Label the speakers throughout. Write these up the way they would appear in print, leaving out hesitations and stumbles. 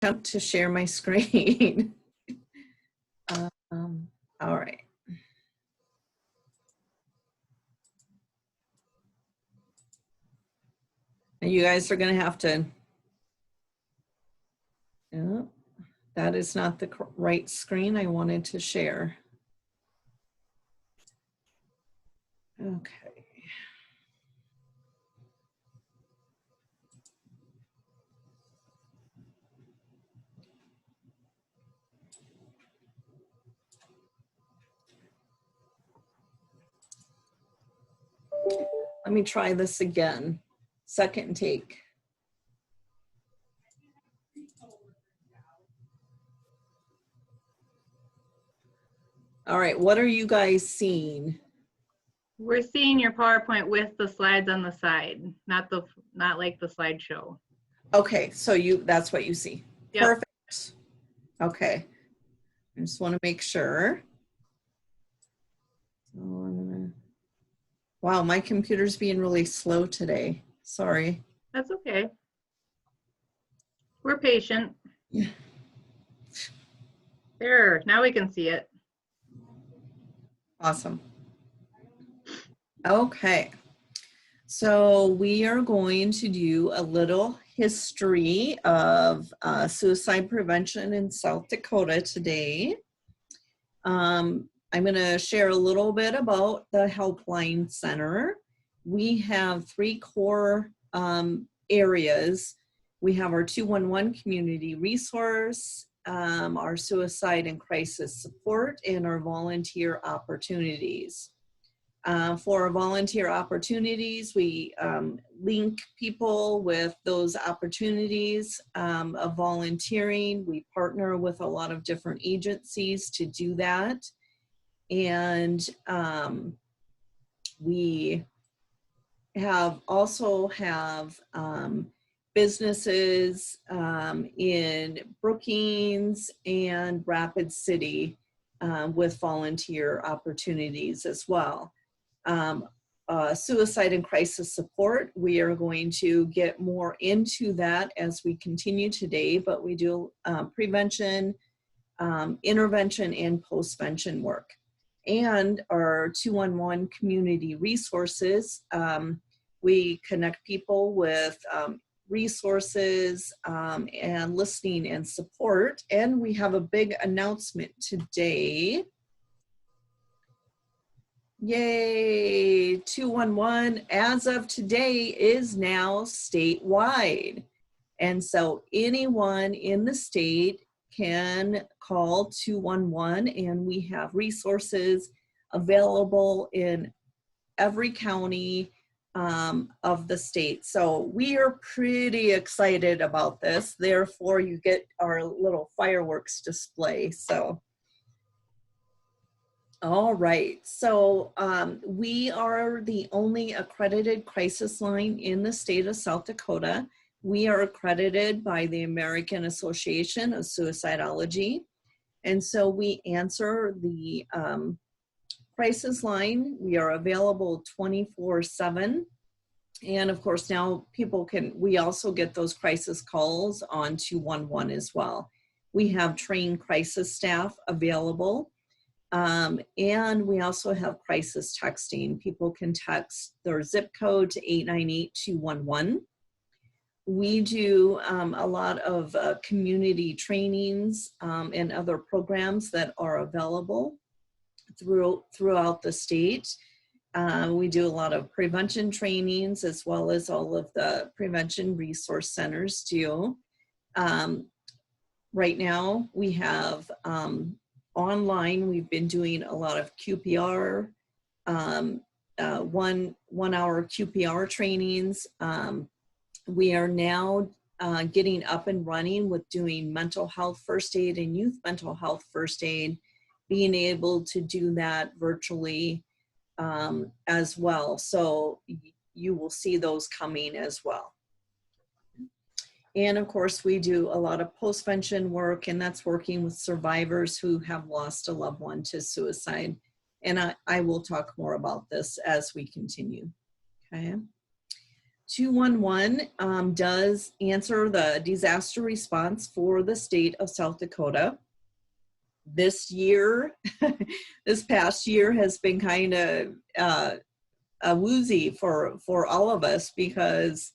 Speaker 1: attempt to share my screen. All right. And you guys are going to have to, that is not the right screen I wanted to share. Okay. Let me try this again. Second take. All right, what are you guys seeing?
Speaker 2: We're seeing your PowerPoint with the slides on the side, not like the slideshow.
Speaker 1: Okay, so that's what you see. Yep. Perfect. Okay. I just want to make sure. So I'm gonna, wow, my computer's being really slow today. Sorry.
Speaker 2: That's okay. We're patient.
Speaker 1: Yeah.
Speaker 2: There, now we can see it.
Speaker 1: Awesome. Okay. So we are going to do a little history of suicide prevention in South Dakota today. I'm going to share a little bit about the Helpline Center. We have 3 core areas. We have our 211 community resource, our suicide and crisis support, and our volunteer opportunities. For our volunteer opportunities, we link people with those opportunities of volunteering. We partner with a lot of different agencies to do that. And we also have businesses in Brookings and Rapid City with volunteer opportunities as well. Suicide and crisis support, we are going to get more into that as we continue today, but we do prevention, intervention, and postvention work. And our 211 community resources, we connect people with resources and listening and support. And we have a big announcement today. Yay, 211 as of today is now statewide. And so anyone in the state can call 211, and we have resources available in every county of the state. So we are pretty excited about this. Therefore, you get our little fireworks display. So. All right, so we are the only accredited crisis line in the state of South Dakota. We are accredited by the American Association of Suicidology. And so we answer the crisis line. We are available 24/7. And of course, now we also get those crisis calls on 211 as well. We have trained crisis staff available. And we also have crisis texting. People can text their zip code to 898-211. We do a lot of community trainings and other programs that are available throughout the state. We do a lot of prevention trainings, as well as all of the prevention resource centers do. Right now we have online, we've been doing a lot of QPR, 1 hour QPR trainings. We are now getting up and running with doing mental health first aid and youth mental health first aid, being able to do that virtually as well. So you will see those coming as well. And of course, we do a lot of postvention work, and that's working with survivors who have lost a loved one to suicide. And I will talk more about this as we continue, okay? 211 does answer the disaster response for the state of South Dakota. This year, this past year has been kind of a woozy for all of us because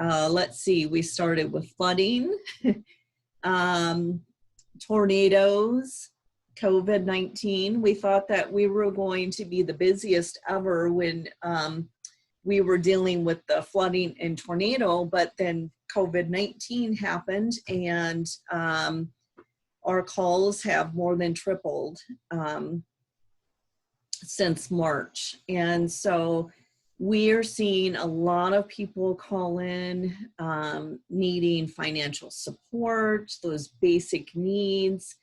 Speaker 1: let's see, we started with flooding, tornadoes, COVID-19. We thought that we were going to be the busiest ever when we were dealing with the flooding and tornado, but then COVID-19 happened, and our calls have more than tripled since March. And so we are seeing a lot of people call in needing financial support, those basic needs,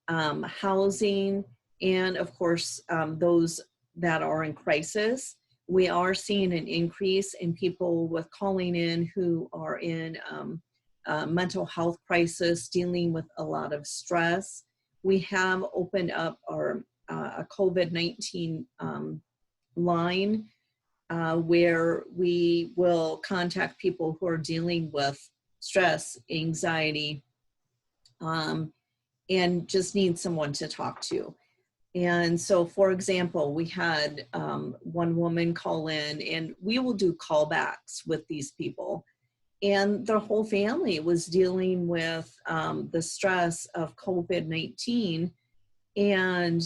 Speaker 1: housing, and of course, those that are in crisis. We are seeing an increase in people with calling in who are in mental health crisis, dealing with a lot of stress. We have opened up our a COVID-19 line where we will contact people who are dealing with stress, anxiety, and just need someone to talk to. And so, for example, we had one woman call in, and we will do callbacks with these people. And their whole family was dealing with the stress of COVID-19. And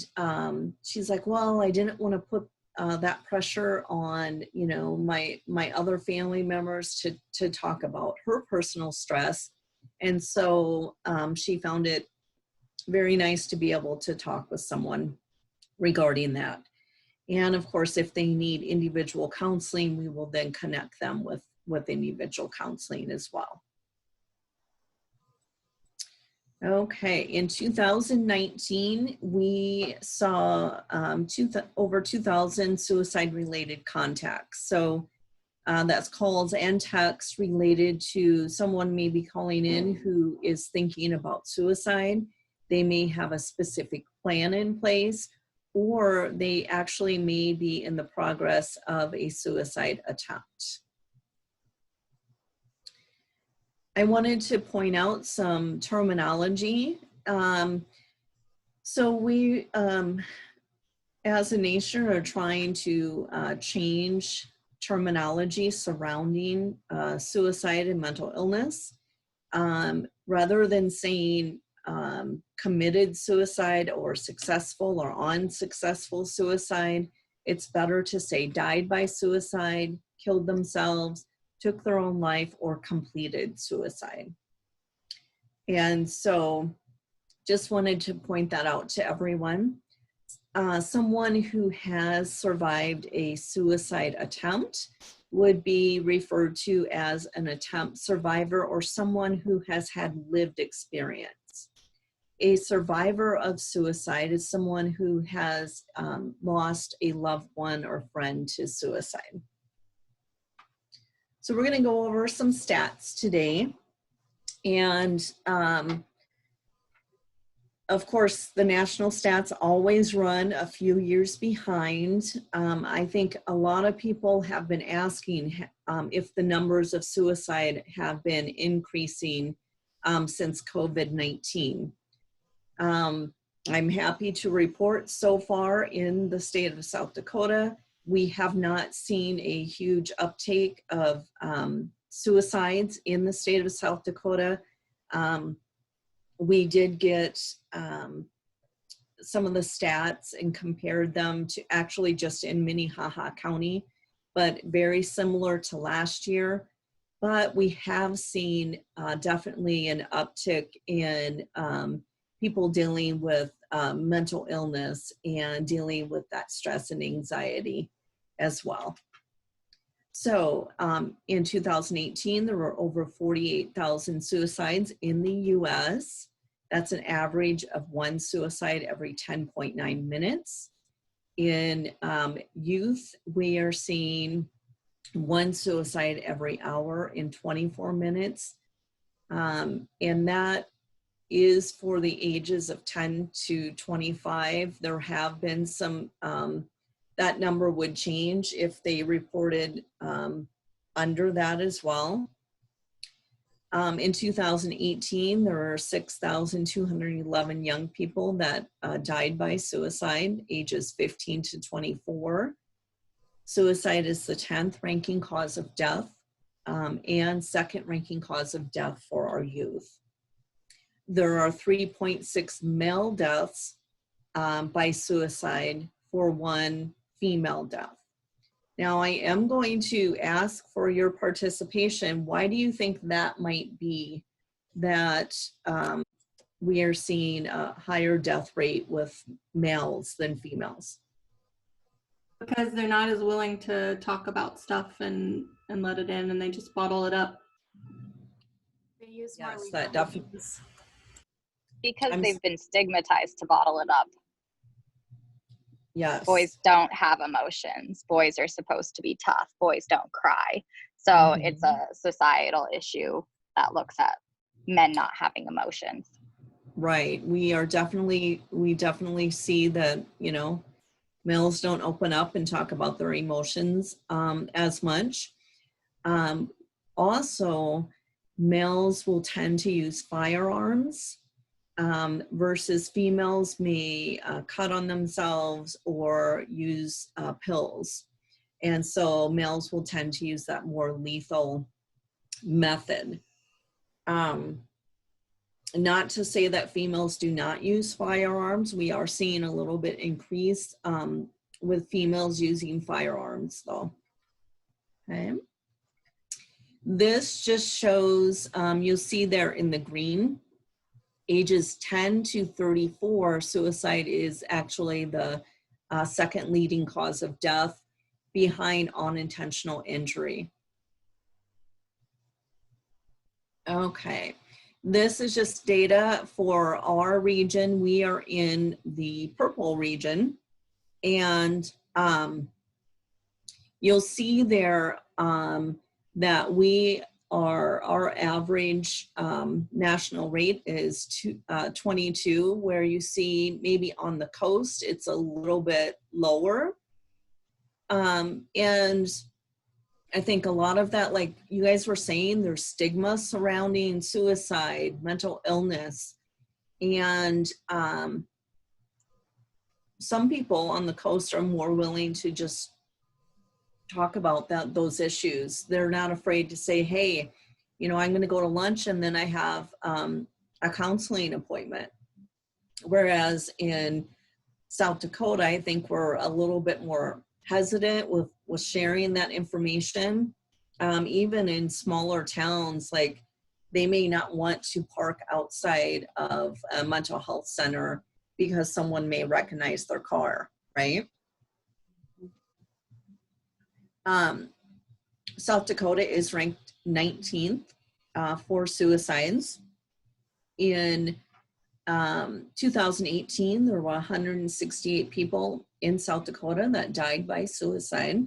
Speaker 1: she's like, well, I didn't want to put that pressure on, you know, my other family members to talk about her personal stress. And so she found it very nice to be able to talk with someone regarding that. And of course, if they need individual counseling, we will then connect them with individual counseling as well. Okay, in 2019, we saw over 2,000 suicide-related contacts. So that's calls and texts related to someone maybe calling in who is thinking about suicide. They may have a specific plan in place, or they actually may be in the progress of a suicide attempt. I wanted to point out some terminology. So we, as a nation, are trying to change terminology surrounding suicide and mental illness. Rather than saying committed suicide or successful or unsuccessful suicide, it's better to say died by suicide, killed themselves, took their own life, or completed suicide. And so just wanted to point that out to everyone. Someone who has survived a suicide attempt would be referred to as an attempt survivor, or someone who has had lived experience. A survivor of suicide is someone who has lost a loved one or friend to suicide. So we're going to go over some stats today. And of course, the national stats always run a few years behind. I think a lot of people have been asking if the numbers of suicide have been increasing since COVID-19. I'm happy to report so far in the state of South Dakota, we have not seen a huge uptake of suicides in the state of South Dakota. We did get some of the stats and compared them to actually just in Minnehaha County, but very similar to last year. But we have seen definitely an uptick in people dealing with mental illness and dealing with that stress and anxiety as well. So in 2018, there were over 48,000 suicides in the US. That's an average of one suicide every 10.9 minutes. In youth, we are seeing one suicide every hour in 24 minutes. And that is for the ages of 10 to 25. There have been some, that number would change if they reported under that as well. In 2018, there were 6,211 young people that died by suicide, ages 15 to 24. Suicide is the 10th ranking cause of death and second ranking cause of death for our youth. There are 3.6 male deaths by suicide for 1 female death. Now, I am going to ask for your participation. Why do you think that might be that we are seeing a higher death rate with males than females?
Speaker 3: Because they're not as willing to talk about stuff and let it in, and they just bottle it up.
Speaker 4: They use
Speaker 1: Yes,
Speaker 4: more
Speaker 1: that definitely.
Speaker 5: Because they've been stigmatized to bottle it up.
Speaker 1: Yes.
Speaker 5: Boys don't have emotions. Boys are supposed to be tough. Boys don't cry. So it's a societal issue that looks at men not having emotions.
Speaker 1: Right. We definitely see that, you know, males don't open up and talk about their emotions as much. Also, males will tend to use firearms versus females may cut on themselves or use pills. And so males will tend to use that more lethal method. Not to say that females do not use firearms. We are seeing a little bit increase with females using firearms though. Okay. This just shows, you'll see there in the green, ages 10 to 34, suicide is actually the second leading cause of death behind unintentional injury. Okay, this is just data for our region. We are in the purple region, and you'll see there that our average national rate is 22, where you see maybe on the coast it's a little bit lower. And I think a lot of that, like you guys were saying, there's stigma surrounding suicide, mental illness, and some people on the coast are more willing to just talk about those issues. They're not afraid to say, hey, you know, I'm going to go to lunch and then I have a counseling appointment. Whereas in South Dakota, I think we're a little bit more hesitant with sharing that information. Even in smaller towns, like they may not want to park outside of a mental health center because someone may recognize their car, right? South Dakota is ranked 19th for suicides. In 2018, there were 168 people in South Dakota that died by suicide.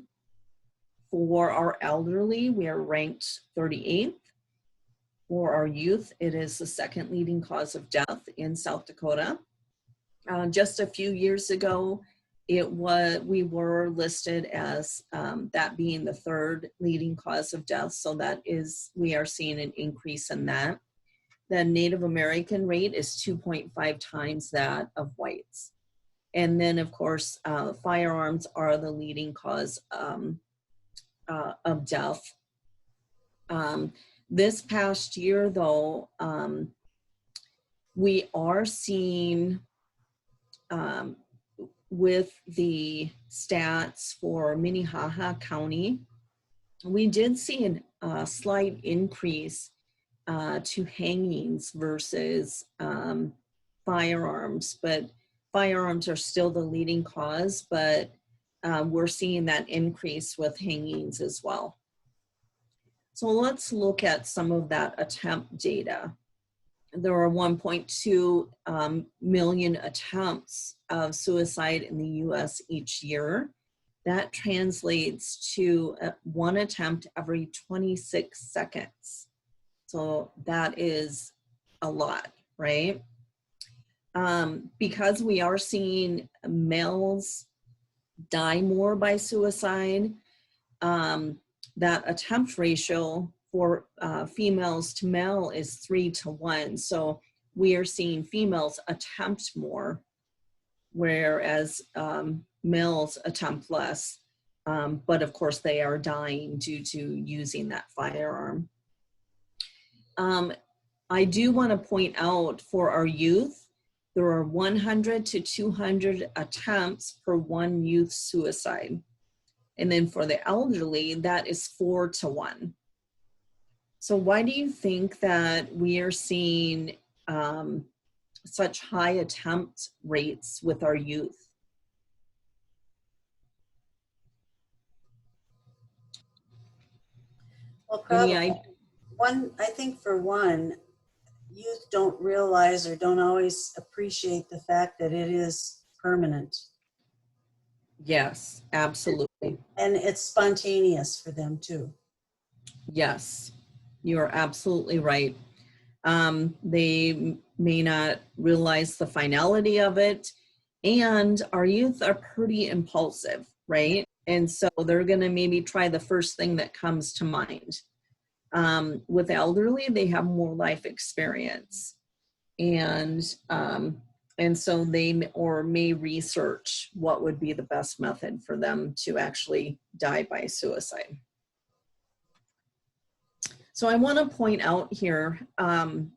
Speaker 1: For our elderly, we are ranked 38th. For our youth, it is the second leading cause of death in South Dakota. Just a few years ago, we were listed as that being the third leading cause of death. So we are seeing an increase in that. The Native American rate is 2.5 times that of whites. And then of course, firearms are the leading cause of death. This past year though, we are seeing with the stats for Minnehaha County, we did see a slight increase to hangings versus firearms, but firearms are still the leading cause, but we're seeing that increase with hangings as well. So let's look at some of that attempt data. There are 1.2 million attempts of suicide in the US each year. That translates to one attempt every 26 seconds. So that is a lot, right? Because we are seeing males die more by suicide, that attempt ratio for females to male is 3-to-1. So we are seeing females attempt more, whereas males attempt less. But of course, they are dying due to using that firearm. I do want to point out for our youth, there are 100 to 200 attempts per one youth suicide. And then for the elderly, that is 4-to-1. So why do you think that we are seeing such high attempt rates with our youth?
Speaker 6: Well,
Speaker 1: Any
Speaker 6: probably I think for one, youth don't realize or don't always appreciate the fact that it is permanent
Speaker 1: Yes, absolutely.
Speaker 6: and it's spontaneous for them too.
Speaker 1: Yes, you are absolutely right. They may not realize the finality of it, and our youth are pretty impulsive, right? And so they're going to maybe try the first thing that comes to mind. With elderly, they have more life experience, and so they may research what would be the best method for them to actually die by suicide. So I want to point out here our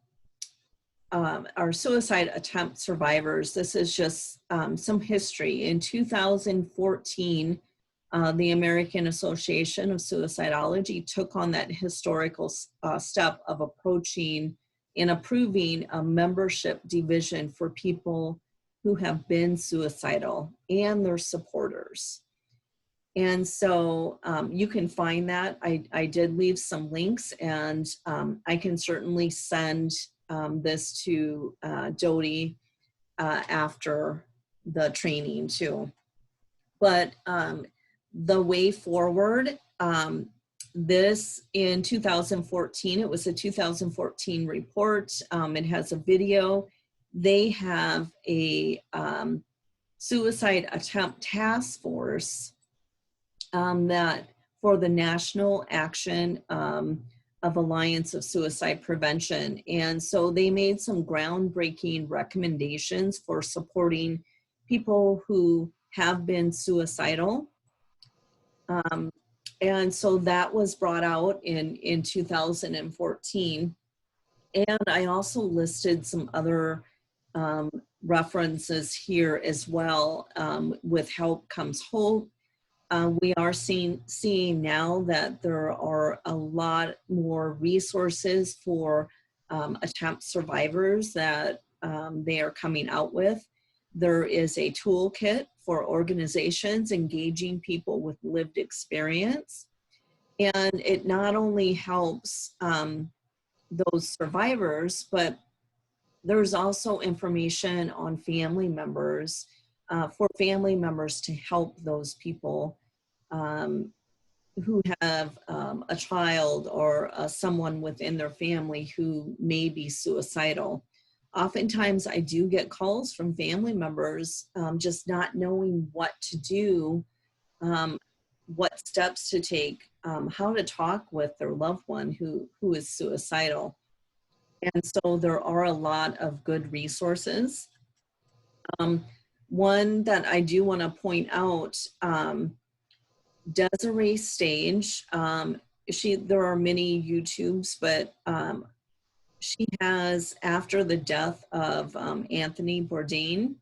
Speaker 1: suicide attempt survivors. This is just some history. In 2014, the American Association of Suicidology took on that historical step of approaching and approving a membership division for people who have been suicidal and their supporters. And so you can find that. I did leave some links, and I can certainly send this to Jody after the training too. But the way forward, this in 2014, it was a 2014 report. It has a video. They have a suicide attempt task force that for the National Action of Alliance of Suicide Prevention. And so they made some groundbreaking recommendations for supporting people who have been suicidal. And so that was brought out in 2014. And I also listed some other references here as well. With Help Comes Hope. We are seeing now that there are a lot more resources for attempt survivors that they are coming out with. There is a toolkit for organizations engaging people with lived experience. And it not only helps those survivors, but there's also information on family members, for family members to help those people who have a child or someone within their family who may be suicidal. Oftentimes I do get calls from family members just not knowing what to do, what steps to take, how to talk with their loved one who is suicidal. And so there are a lot of good resources. One that I do want to point out, Desiree Stage, there are many YouTubes, but she has, after the death of Anthony Bourdain,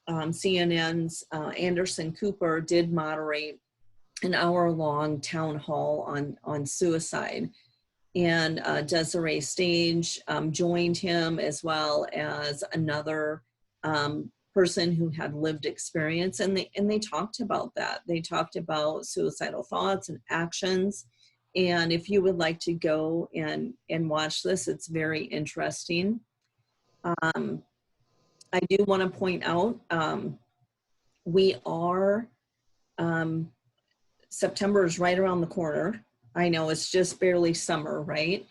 Speaker 1: CNN's Anderson Cooper did moderate an hour-long town hall on suicide. And Desiree Stage joined him, as well as another person who had lived experience, and they talked about that. They talked about suicidal thoughts and actions. And if you would like to go and watch this, it's very interesting. I do want to point out, we are, September is right around the corner. I know it's just barely summer, right?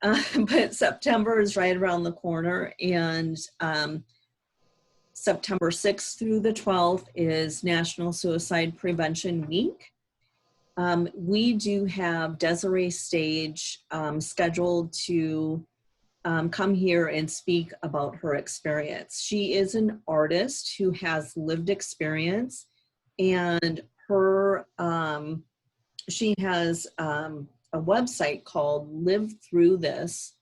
Speaker 1: But September is right around the corner, and September 6th through the 12th is National Suicide Prevention Week. We do have Desiree Stage scheduled to come here and speak about her experience. She is an artist who has lived experience, and her she has a website called Live Through This,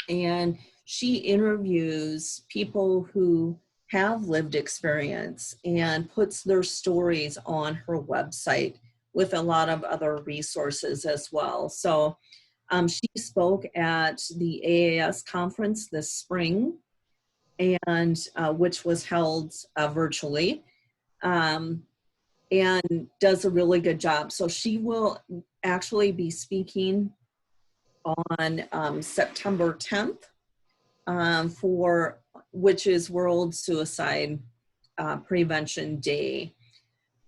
Speaker 1: and she interviews people who have lived experience and puts their stories on her website with a lot of other resources as well. So she spoke at the AAS conference this spring, and which was held virtually, and does a really good job. So she will actually be speaking on September 10th for which is World Suicide Prevention Day.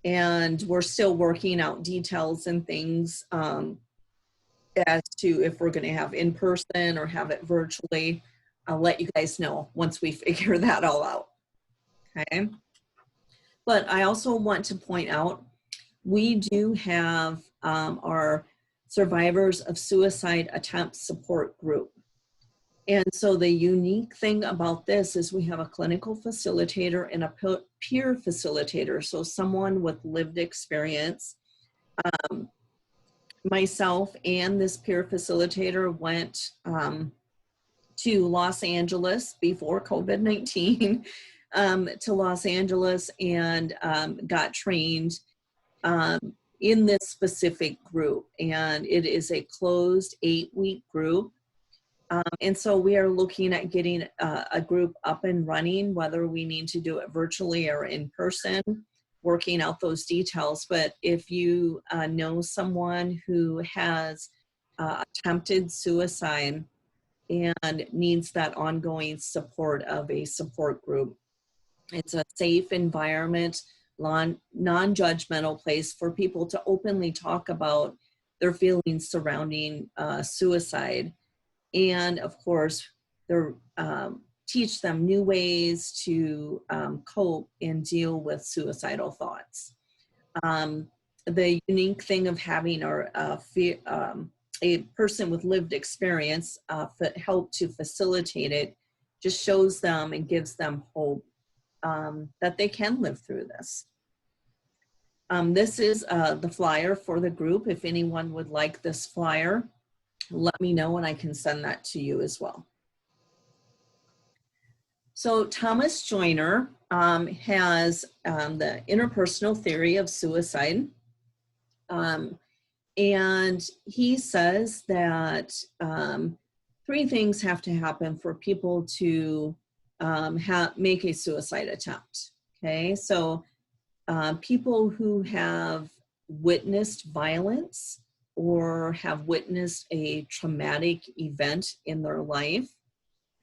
Speaker 1: And we're still working out details and things as to if we're going to have in person or have it virtually. I'll let you guys know once we figure that all out. Okay. But I also want to point out, we do have our Survivors of Suicide Attempt Support Group. And so the unique thing about this is we have a clinical facilitator and a peer facilitator. So someone with lived experience. Myself and this peer facilitator went to Los Angeles before COVID-19, to Los Angeles, and got trained in this specific group. And it is a closed 8-week group. And so we are looking at getting a group up and running, whether we need to do it virtually or in person, working out those details. But if you know someone who has attempted suicide and needs that ongoing support of a support group, it's a safe environment, non-judgmental place for people to openly talk about their feelings surrounding suicide. And of course, they're teach them new ways to cope and deal with suicidal thoughts. The unique thing of having a person with lived experience help to facilitate it just shows them and gives them hope that they can live through this. This is the flyer for the group. If anyone would like this flyer, let me know and I can send that to you as well. So Thomas Joyner has the interpersonal theory of suicide. And he says that 3 things have to happen for people to make a suicide attempt. Okay, so people who have witnessed violence or have witnessed a traumatic event in their life,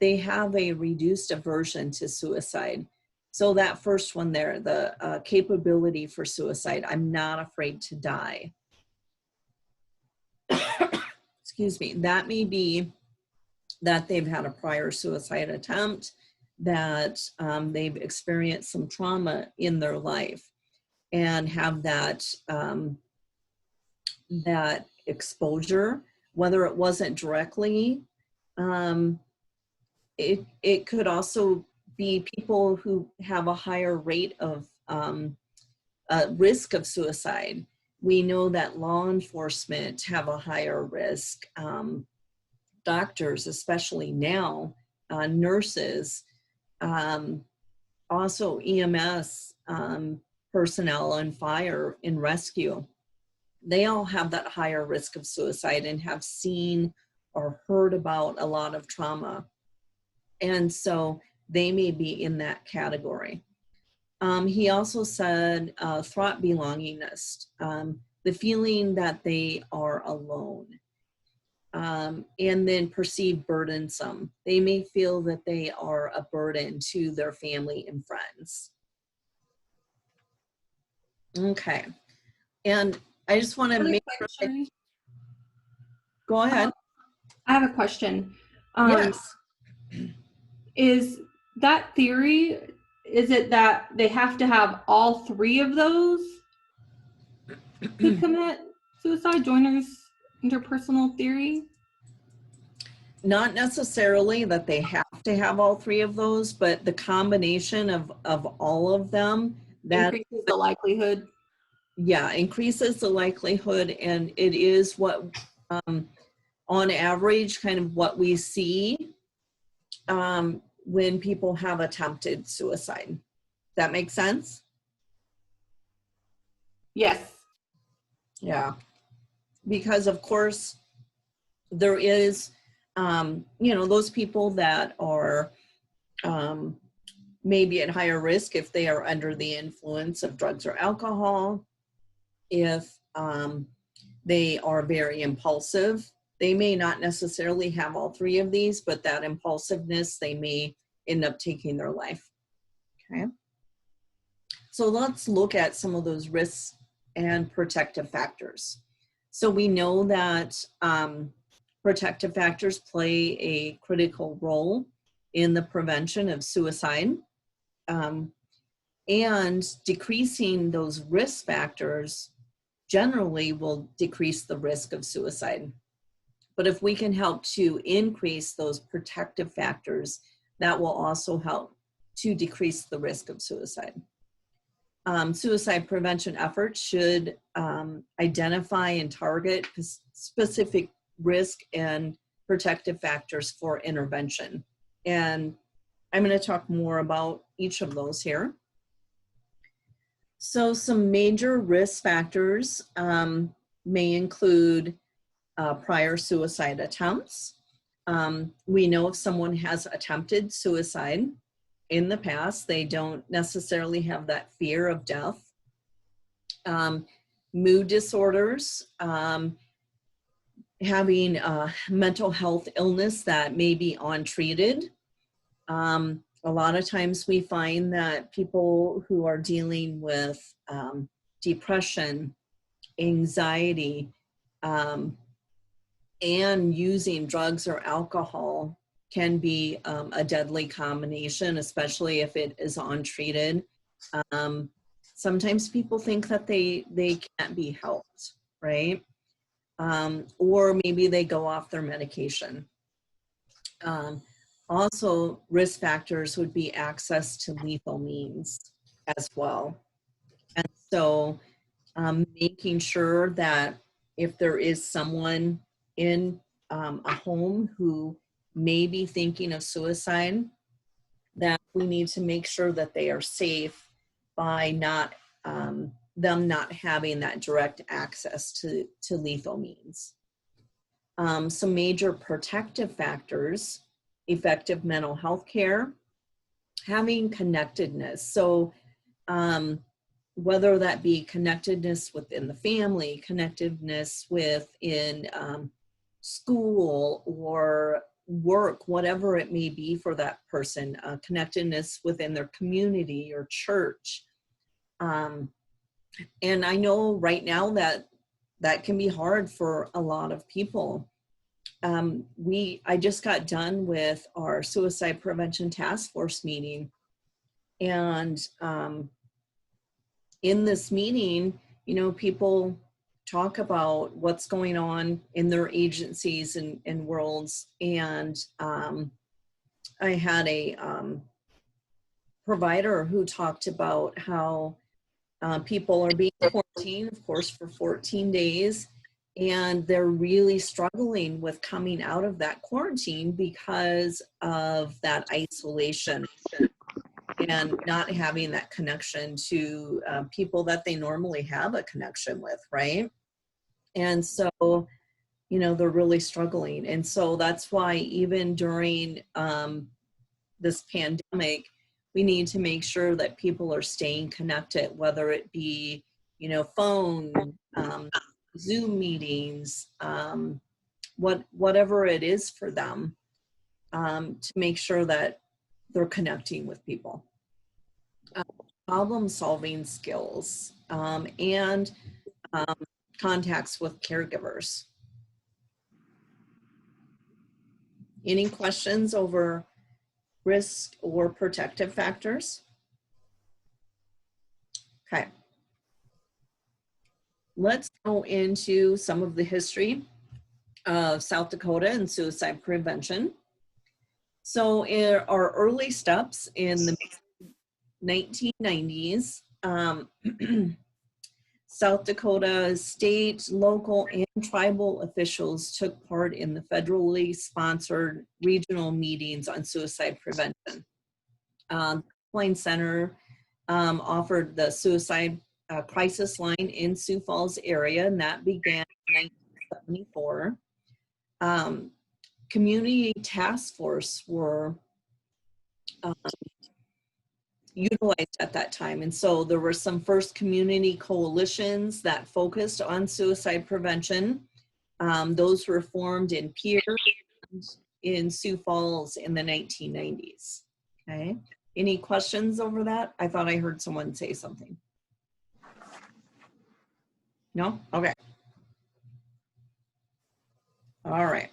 Speaker 1: they have a reduced aversion to suicide. So that first one there, the capability for suicide, I'm not afraid to die. Excuse me, that may be that they've had a prior suicide attempt, that they've experienced some trauma in their life and have that that exposure, whether it wasn't directly. It could also be people who have a higher rate of risk of suicide. We know that law enforcement have a higher risk. Doctors, especially now, nurses, also EMS personnel and fire and rescue. They all have that higher risk of suicide and have seen or heard about a lot of trauma. And so they may be in that category. He also said thought belongingness, the feeling that they are alone, and then perceived burdensome. They may feel that they are a burden to their family and friends. Okay, and I just want to make sure. Go ahead.
Speaker 3: I have a question.
Speaker 1: Yes.
Speaker 3: Is that theory, is it that they have to have all 3 of those to commit suicide joiners interpersonal theory?
Speaker 1: Not necessarily that they have to have all three of those, but the combination of all of them, that
Speaker 3: Increases the likelihood.
Speaker 1: yeah, increases the likelihood, and it is what on average kind of what we see when people have attempted suicide. That makes sense?
Speaker 3: Yes.
Speaker 1: Yeah, because of course there is you know, those people that are maybe at higher risk if they are under the influence of drugs or alcohol, if they are very impulsive. They may not necessarily have all three of these, but that impulsiveness, they may end up taking their life. Okay. So let's look at some of those risks and protective factors. So we know that protective factors play a critical role in the prevention of suicide. And decreasing those risk factors generally will decrease the risk of suicide. But if we can help to increase those protective factors, that will also help to decrease the risk of suicide. Suicide prevention efforts should identify and target specific risk and protective factors for intervention. And I'm going to talk more about each of those here. So some major risk factors may include prior suicide attempts. We know if someone has attempted suicide in the past, they don't necessarily have that fear of death. Mood disorders, having mental health illness that may be untreated. A lot of times we find that people who are dealing with depression, anxiety, and using drugs or alcohol can be a deadly combination, especially if it is untreated. Sometimes people think that they can't be helped, right? Or maybe they go off their medication. Also, risk factors would be access to lethal means as well. And so making sure that if there is someone in a home who may be thinking of suicide, that we need to make sure that they are safe by not them not having that direct access to lethal means. Some major protective factors: effective mental health care, having connectedness. So whether that be connectedness within the family, connectedness within school or work, whatever it may be for that person, connectedness within their community or church. And I know right now that can be hard for a lot of people. I just got done with our suicide prevention task force meeting, and in this meeting, you know, people talk about what's going on in their agencies and worlds. And I had a provider who talked about how people are being quarantined, of course, for 14 days. And they're really struggling with coming out of that quarantine because of that isolation and not having that connection to people that they normally have a connection with, right? And so, you know, they're really struggling. And so that's why even during this pandemic, we need to make sure that people are staying connected, whether it be, you know, phone, Zoom meetings, whatever it is for them, to make sure that they're connecting with people. Problem solving skills, and contacts with caregivers. Any questions over risk or protective factors? Okay. let's go into some of the history of South Dakota and suicide prevention. So in our early steps in the 1990s, South Dakota state, local, and tribal officials took part in the federally sponsored regional meetings on suicide prevention. Helpline Center offered the suicide crisis line in Sioux Falls area, and that began in 1974. Community task force were utilized at that time. And so there were some first community coalitions that focused on suicide prevention. Those were formed in Pierre in Sioux Falls in the 1990s. Okay. Any questions over that? I thought I heard someone say something. No? Okay. All right.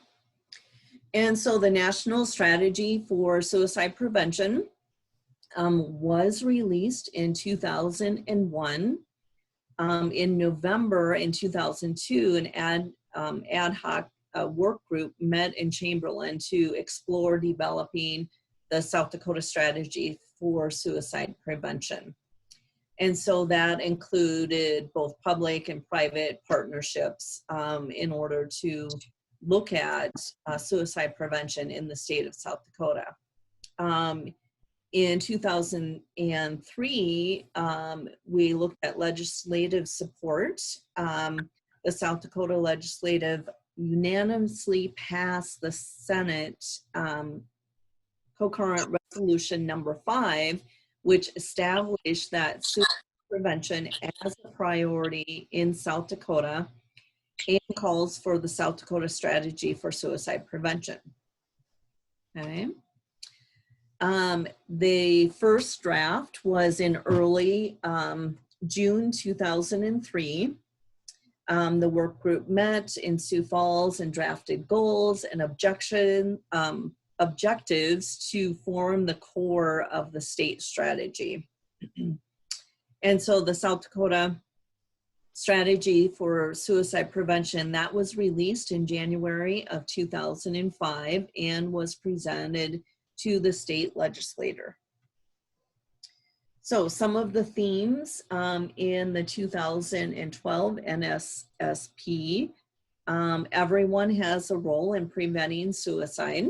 Speaker 1: And so the National Strategy for Suicide Prevention was released in 2001. In November in 2002, an ad hoc work group met in Chamberlain to explore developing the South Dakota strategy for suicide prevention. And so that included both public and private partnerships in order to look at suicide prevention in the state of South Dakota. In 2003, we looked at legislative support. The South Dakota legislative unanimously passed the Senate concurrent resolution number 5, which established that suicide prevention as a priority in South Dakota and calls for the South Dakota strategy for suicide prevention. Okay. The first draft was in early June 2003. The work group met in Sioux Falls and drafted goals and objectives to form the core of the state strategy. And so the South Dakota strategy for suicide prevention, that was released in January of 2005 and was presented to the state legislator. So some of the themes in the 2012 NSSP, everyone has a role in preventing suicide,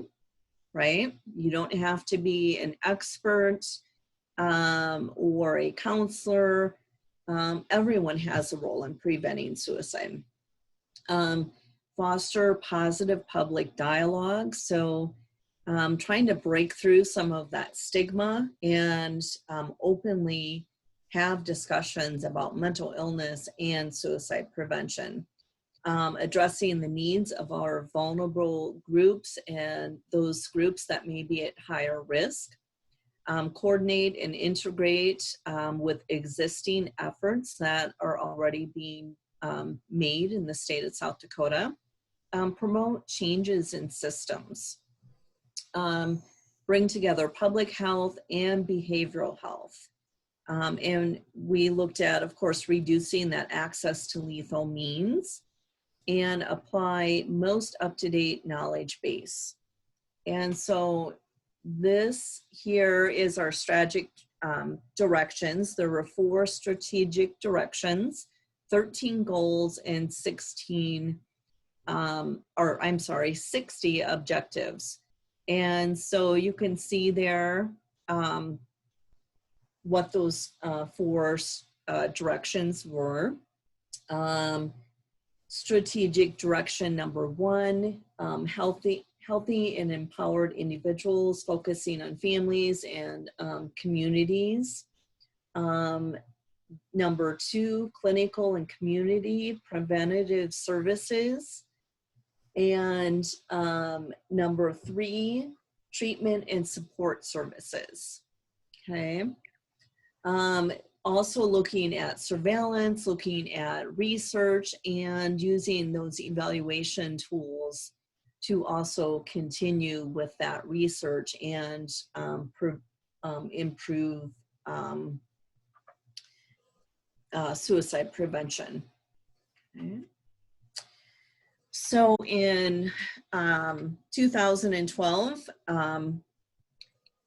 Speaker 1: right? You don't have to be an expert or a counselor. Everyone has a role in preventing suicide. Foster positive public dialogue. So trying to break through some of that stigma and openly have discussions about mental illness and suicide prevention. Addressing the needs of our vulnerable groups and those groups that may be at higher risk. Coordinate and integrate with existing efforts that are already being made in the state of South Dakota. Promote changes in systems. Bring together public health and behavioral health. And we looked at, of course, reducing that access to lethal means and apply most up-to-date knowledge base. And so this here is our strategic directions. There were 4 strategic directions, 13 goals, and 60 objectives. And so you can see there what those 4 directions were. Strategic direction number 1, healthy and empowered individuals, focusing on families and communities. Number 2, clinical and community preventative services. And number 3, treatment and support services. Okay. Also looking at surveillance, looking at research, and using those evaluation tools to also continue with that research and improve suicide prevention. Okay. So in 2012,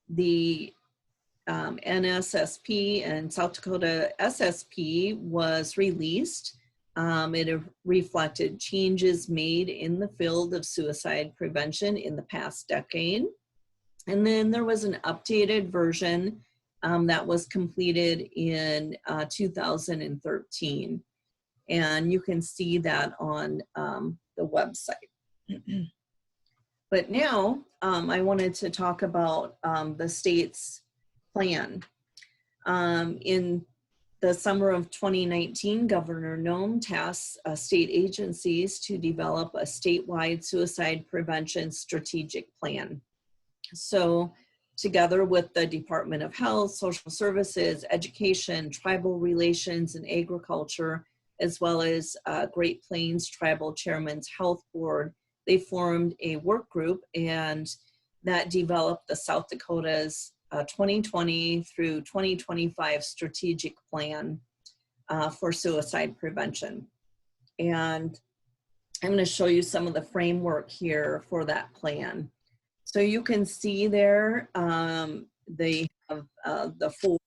Speaker 1: the NSSP and South Dakota SSP was released. It reflected changes made in the field of suicide prevention in the past decade. And then there was an updated version that was completed in 2013. And you can see that on the website. But now I wanted to talk about the state's plan. In the summer of 2019, Governor Noem tasked state agencies to develop a statewide suicide prevention strategic plan. So together with the Department of Health, Social Services, Education, Tribal Relations, and Agriculture, as well as Great Plains Tribal Chairman's Health Board, they formed a work group and that developed the South Dakota's 2020 through 2025 strategic plan for suicide prevention. And I'm going to show you some of the framework here for that plan. So you can see there, they have the 4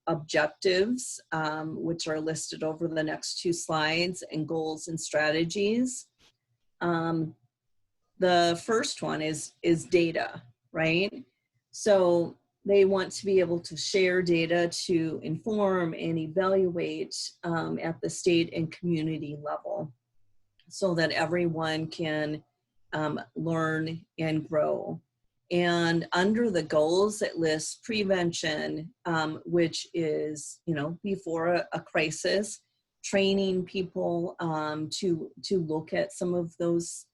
Speaker 1: objectives, which are listed over the next 2 slides, and goals and strategies. The first one is data, right? So they want to be able to share data to inform and evaluate at the state and community level so that everyone can learn and grow. And under the goals, it lists prevention, which is, before a crisis, training people to look at some of those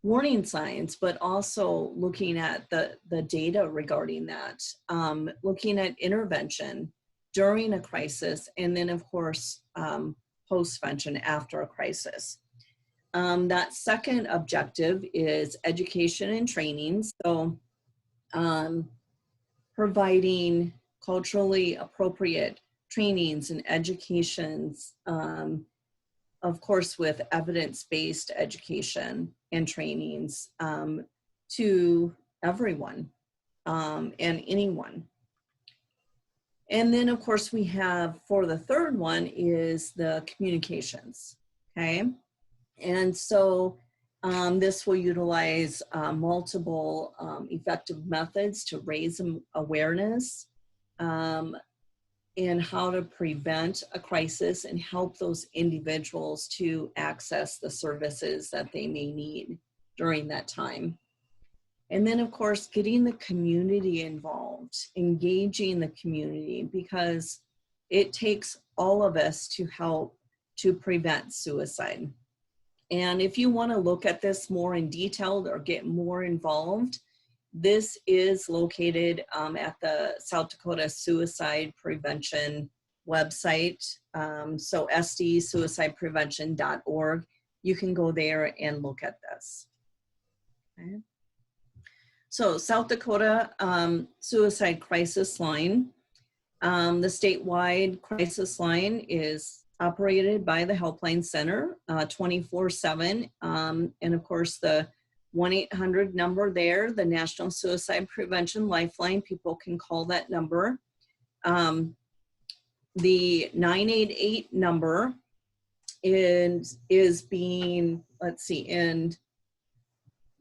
Speaker 1: warning signs, but also looking at the data regarding that, looking at intervention during a crisis, and then of course, post-vention after a crisis. That second objective is education and training. So providing culturally appropriate trainings and educations, of course, with evidence-based education and trainings to everyone and anyone. And then, of course, we have, for the third one, is the communications, okay? And so this will utilize multiple effective methods to raise awareness in how to prevent a crisis and help those individuals to access the services that they may need during that time. And then, of course, getting the community involved, engaging the community, because it takes all of us to help to prevent suicide. And if you want to look at this more in detail or get more involved, this is located at the South Dakota Suicide Prevention website. So sdsuicideprevention.org. You can go there and look at this. Okay. So South Dakota Suicide Crisis Line. The statewide crisis line is operated by the Helpline Center 24/7. And of course, the 1-800 number there, the National Suicide Prevention Lifeline, people can call that number. The 988 number is being, let's see, in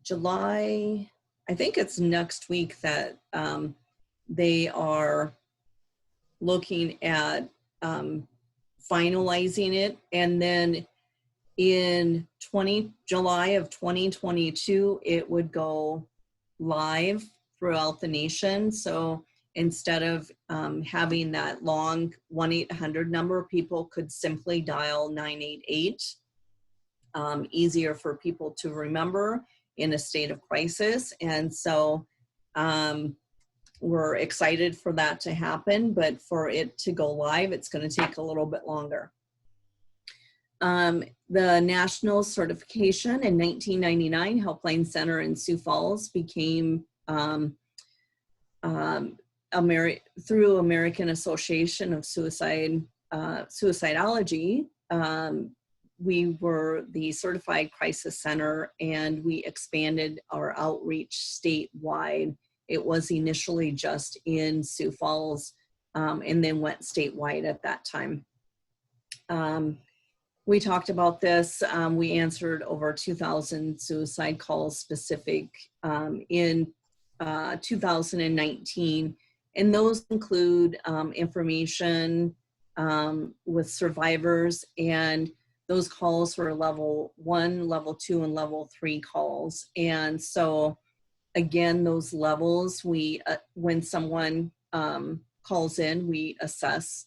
Speaker 1: July, I think it's next week that they are looking at finalizing it. And then in July of 2022, it would go live throughout the nation. So instead of having that long 1-800 number, people could simply dial 988. Easier for people to remember in a state of crisis. And so we're excited for that to happen, but for it to go live, it's going to take a little bit longer. The national certification in 1999, Helpline Center in Sioux Falls became, through American Association of Suicidology, we were the certified crisis center, and we expanded our outreach statewide. It was initially just in Sioux Falls, and then went statewide at that time. We talked about this. We answered over 2,000 suicide calls specific in 2019. And those include information with survivors, and those calls were level 1, level 2, and level 3 calls. And so again, those levels, we when someone calls in, we assess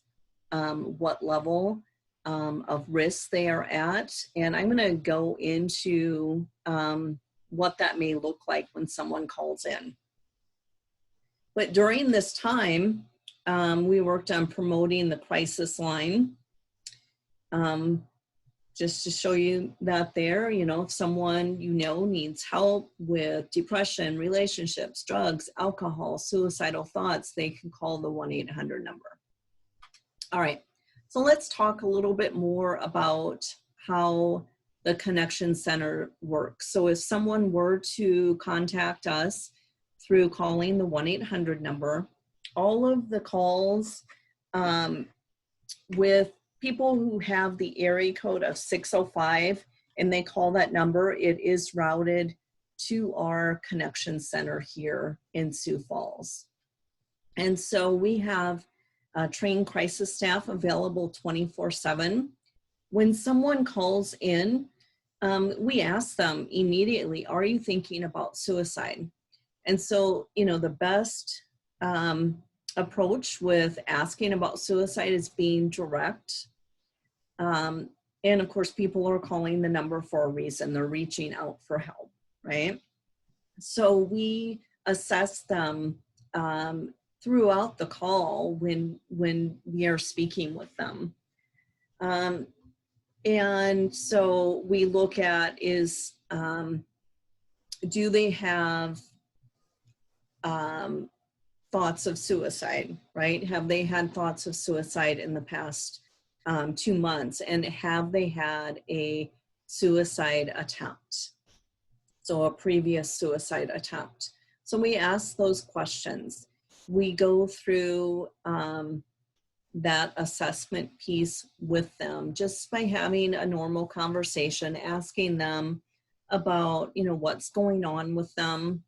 Speaker 1: what level of risk they are at. And I'm going to go into what that may look like when someone calls in. But during this time, we worked on promoting the crisis line. Just to show you that there, you know, if someone you know needs help with depression, relationships, drugs, alcohol, suicidal thoughts, they can call the 1-800 number. All right, so let's talk a little bit more about how the Connection Center works. So if someone were to contact us through calling the 1-800 number, all of the calls with people who have the area code of 605 and they call that number, it is routed to our Connection Center here in Sioux Falls. And so we have trained crisis staff available 24/7. When someone calls in, we ask them immediately, are you thinking about suicide? And so, you know, the best approach with asking about suicide is being direct. And of course, people are calling the number for a reason. They're reaching out for help, right? So we assess them throughout the call when we are speaking with them. And so we look at is, do they have thoughts of suicide, right? Have they had thoughts of suicide in the past 2 months? And have they had a suicide attempt? So a previous suicide attempt. So we ask those questions. We go through that assessment piece with them just by having a normal conversation, asking them about, you know, what's going on with them.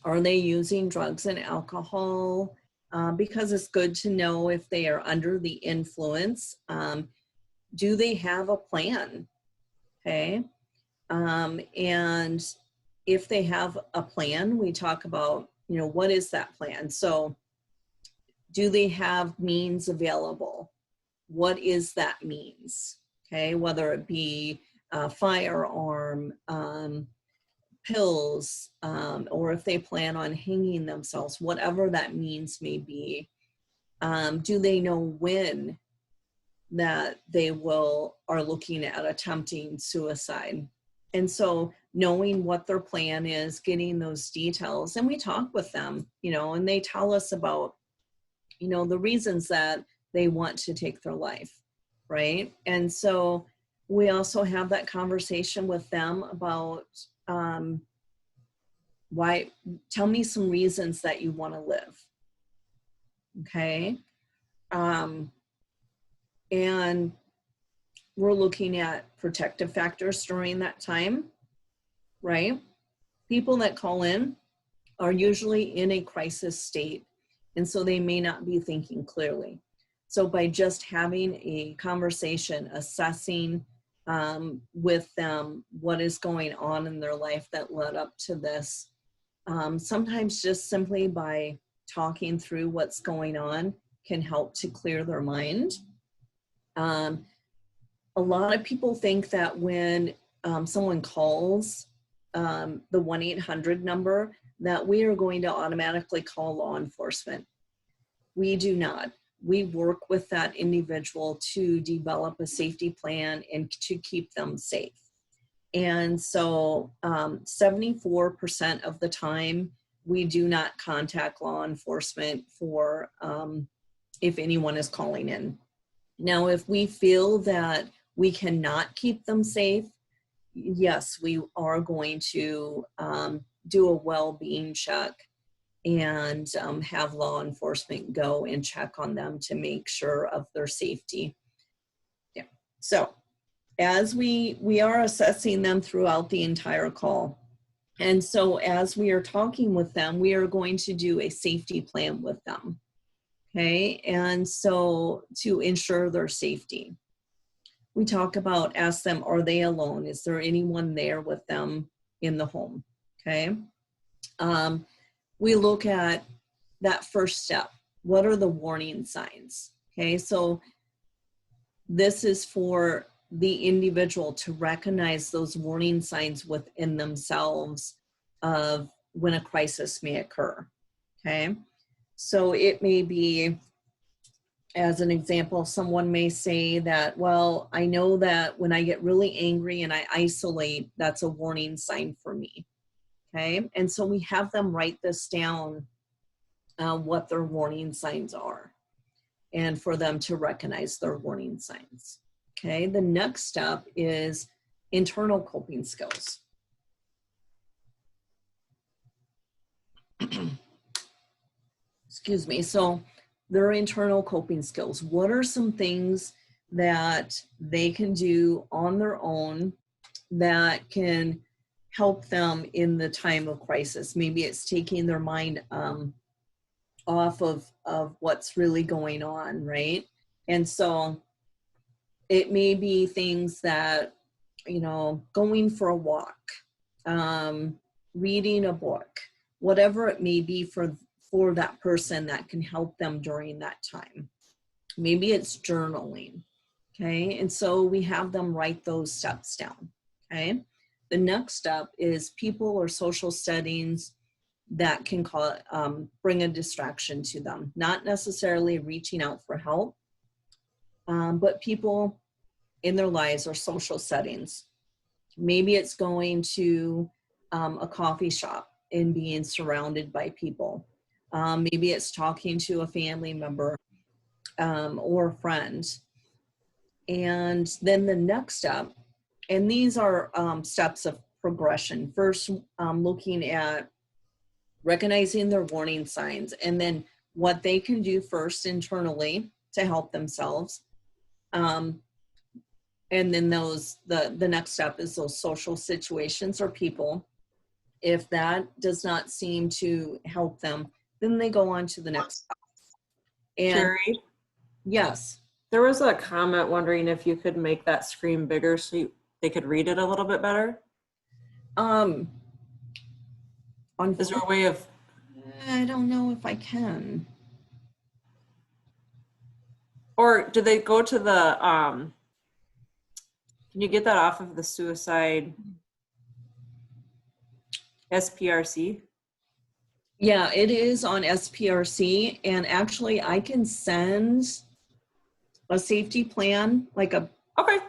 Speaker 1: Are they using drugs and alcohol? Because it's good to know if they are under the influence. Do they have a plan? Okay. And if they have a plan, we talk about, you know, what is that plan? So do they have means available? What is that means? Okay, whether it be a firearm, pills, or if they plan on hanging themselves, whatever that means may be. Do they know when that they are looking at attempting suicide? And so knowing what their plan is, getting those details, and we talk with them, you know, and they tell us about, you know, the reasons that they want to take their life, right? And so we also have that conversation with them about why, tell me some reasons that you want to live, okay? And we're looking at protective factors during that time, right? People that call in are usually in a crisis state, and so they may not be thinking clearly. So by just having a conversation, assessing with them what is going on in their life that led up to this, sometimes just simply by talking through what's going on can help to clear their mind. A lot of people think that when someone calls the 1-800 number, that we are going to automatically call law enforcement. We do not. We work with that individual to develop a safety plan and to keep them safe. And so 74% of the time, we do not contact law enforcement for if anyone is calling in. Now, if we feel that we cannot keep them safe, yes, we are going to do a well-being check and have law enforcement go and check on them to make sure of their safety. Yeah. So as we are assessing them throughout the entire call. And so as we are talking with them, we are going to do a safety plan with them. Okay. And so to ensure their safety, we talk about, ask them, are they alone? Is there anyone there with them in the home? Okay. We look at that first step. What are the warning signs? Okay. So this is for the individual to recognize those warning signs within themselves of when a crisis may occur. Okay. So it may be, as an example, someone may say that, well, I know that when I get really angry and I isolate, that's a warning sign for me. Okay. And so we have them write this down, what their warning signs are, and for them to recognize their warning signs. Okay. The next step is internal coping skills. Excuse me. So their internal coping skills. What are some things that they can do on their own that can help them in the time of crisis? Maybe it's taking their mind off of what's really going on, right? And so it may be things that, you know, going for a walk, reading a book, whatever it may be for that person that can help them during that time. Maybe it's journaling, okay? And so we have them write those steps down, okay? The next step is people or social settings that can bring a distraction to them, not necessarily reaching out for help, but people in their lives or social settings. Maybe it's going to a coffee shop and being surrounded by people. Maybe it's talking to a family member or a friend. And then the next step, and these are steps of progression. First, looking at recognizing their warning signs, and then what they can do first internally to help themselves. And then the next step is those social situations or people. If that does not seem to help them, then they go on to the next step. And
Speaker 7: Sherry,
Speaker 1: yes.
Speaker 7: there was a comment wondering if you could make that screen bigger so they could read it a little bit better. Is there a way of?
Speaker 1: I don't know if I can.
Speaker 7: Or do they go to the, can you get that off of the suicide SPRC?
Speaker 1: Yeah, it is on SPRC, and actually I can send a safety plan, like a
Speaker 7: Okay.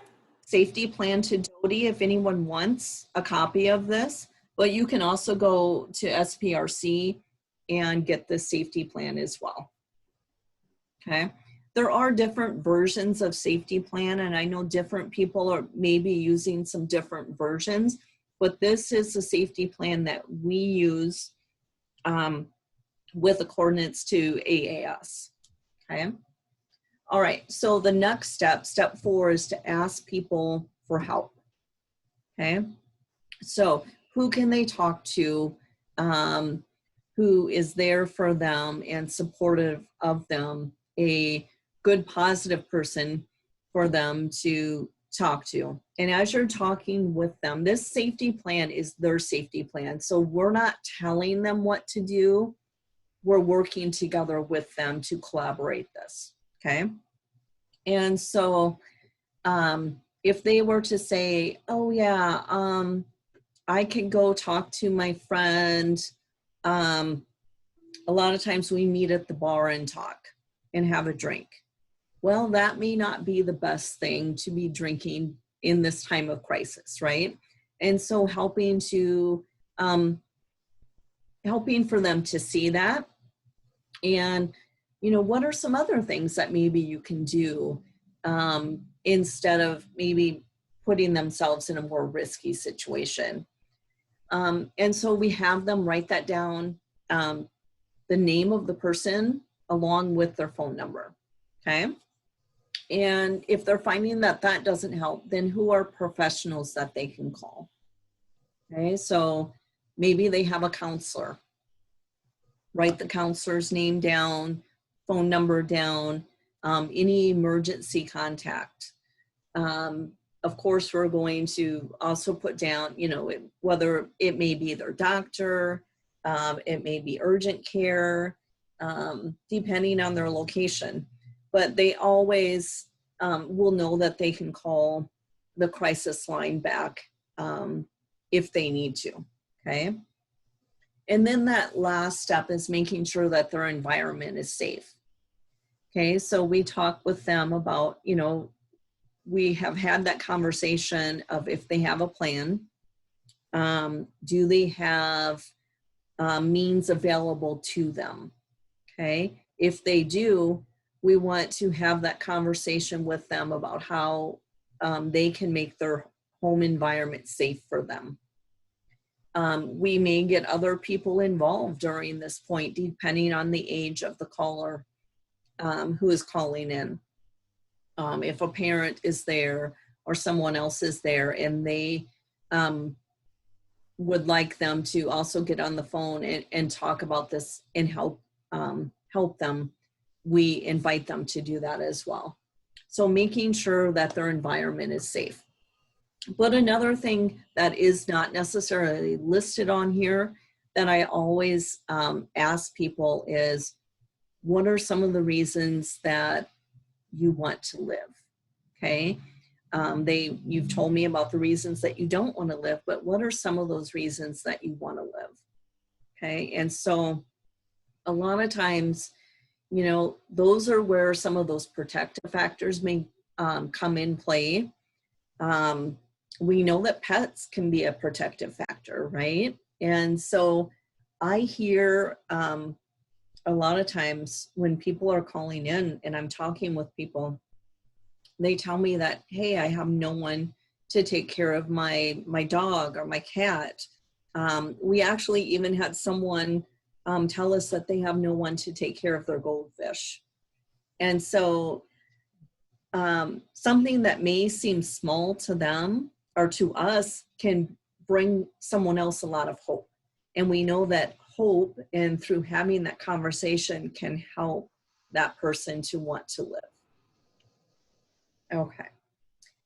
Speaker 1: safety plan to Dodie if anyone wants a copy of this, but you can also go to SPRC and get the safety plan as well. Okay. There are different versions of safety plan, and I know different people are maybe using some different versions, but this is the safety plan that we use with the coordinates to AAS. Okay. All right. So the next step, step 4, is to ask people for help. Okay. So who can they talk to? Who is there for them and supportive of them? A good, positive person for them to talk to. And as you're talking with them, this safety plan is their safety plan. So we're not telling them what to do. We're working together with them to collaborate this. Okay. And so if they were to say, oh yeah, I can go talk to my friend. A lot of times we meet at the bar and talk and have a drink. Well, that may not be the best thing to be drinking in this time of crisis, right? And so helping for them to see that. And, you know, what are some other things that maybe you can do instead of maybe putting themselves in a more risky situation. And so we have them write that down, the name of the person along with their phone number, okay? And if they're finding that that doesn't help, then who are professionals that they can call? Okay, so maybe they have a counselor. Write the counselor's name down, phone number down, any emergency contact. Of course, we're going to also put down, you know, whether it may be their doctor, it may be urgent care, depending on their location. But they always will know that they can call the crisis line back if they need to, okay? And then that last step is making sure that their environment is safe. Okay, so we talk with them about, you know, we have had that conversation of if they have a plan, do they have means available to them? Okay, if they do, we want to have that conversation with them about how they can make their home environment safe for them. We may get other people involved during this point, depending on the age of the caller who is calling in. If a parent is there or someone else is there and they would like them to also get on the phone and talk about this and help them, we invite them to do that as well. So making sure that their environment is safe. But another thing that is not necessarily listed on here that I always ask people is, what are some of the reasons that you want to live? Okay, you've told me about the reasons that you don't want to live, but what are some of those reasons that you want to live? Okay, and so a lot of times, you know, those are where some of those protective factors may come in play. We know that pets can be a protective factor, right? And so I hear a lot of times when people are calling in and I'm talking with people, they tell me that, hey, I have no one to take care of my dog or my cat. We actually even had someone tell us that they have no one to take care of their goldfish. And so something that may seem small to them or to us can bring someone else a lot of hope. And we know that hope and through having that conversation can help that person to want to live. Okay.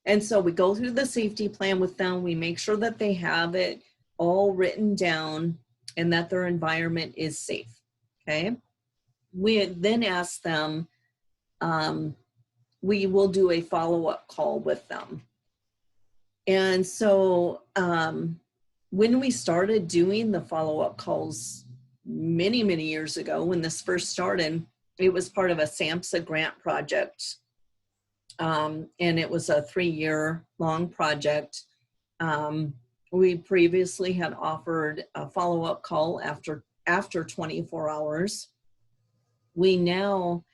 Speaker 1: And so we go through the safety plan with them. We make sure that they have it all written down and that their environment is safe. Okay. We then ask them, we will do a follow-up call with them. And so when we started doing the follow-up calls many, many years ago, when this first started, it was part of a SAMHSA grant project. And it was a 3-year long project. We previously had offered a follow-up call after 24 hours. We now,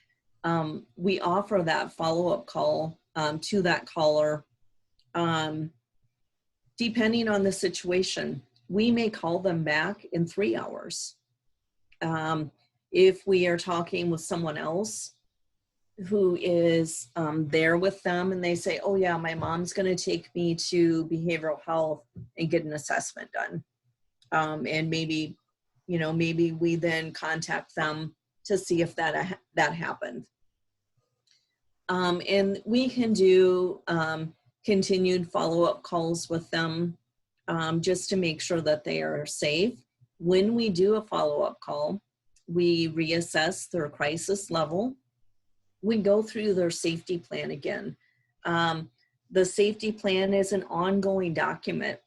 Speaker 1: we offer that follow-up call to that caller. Depending on the situation, we may call them back in 3 hours. If we are talking with someone else who is there with them and they say, oh yeah, my mom's gonna take me to behavioral health and get an assessment done. And maybe, you know, maybe we then contact them to see if that happened. And we can do continued follow-up calls with them just to make sure that they are safe. When we do a follow-up call, we reassess their crisis level. We go through their safety plan again. The safety plan is an ongoing document.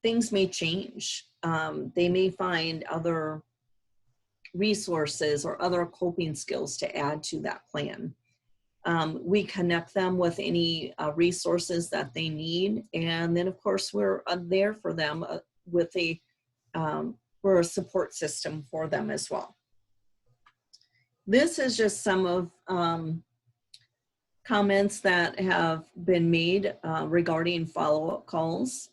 Speaker 1: Things may change. They may find other resources or other coping skills to add to that plan. We connect them with any resources that they need. And then of course we're there for them with we're a support system for them as well. This is just some of comments that have been made regarding follow-up calls.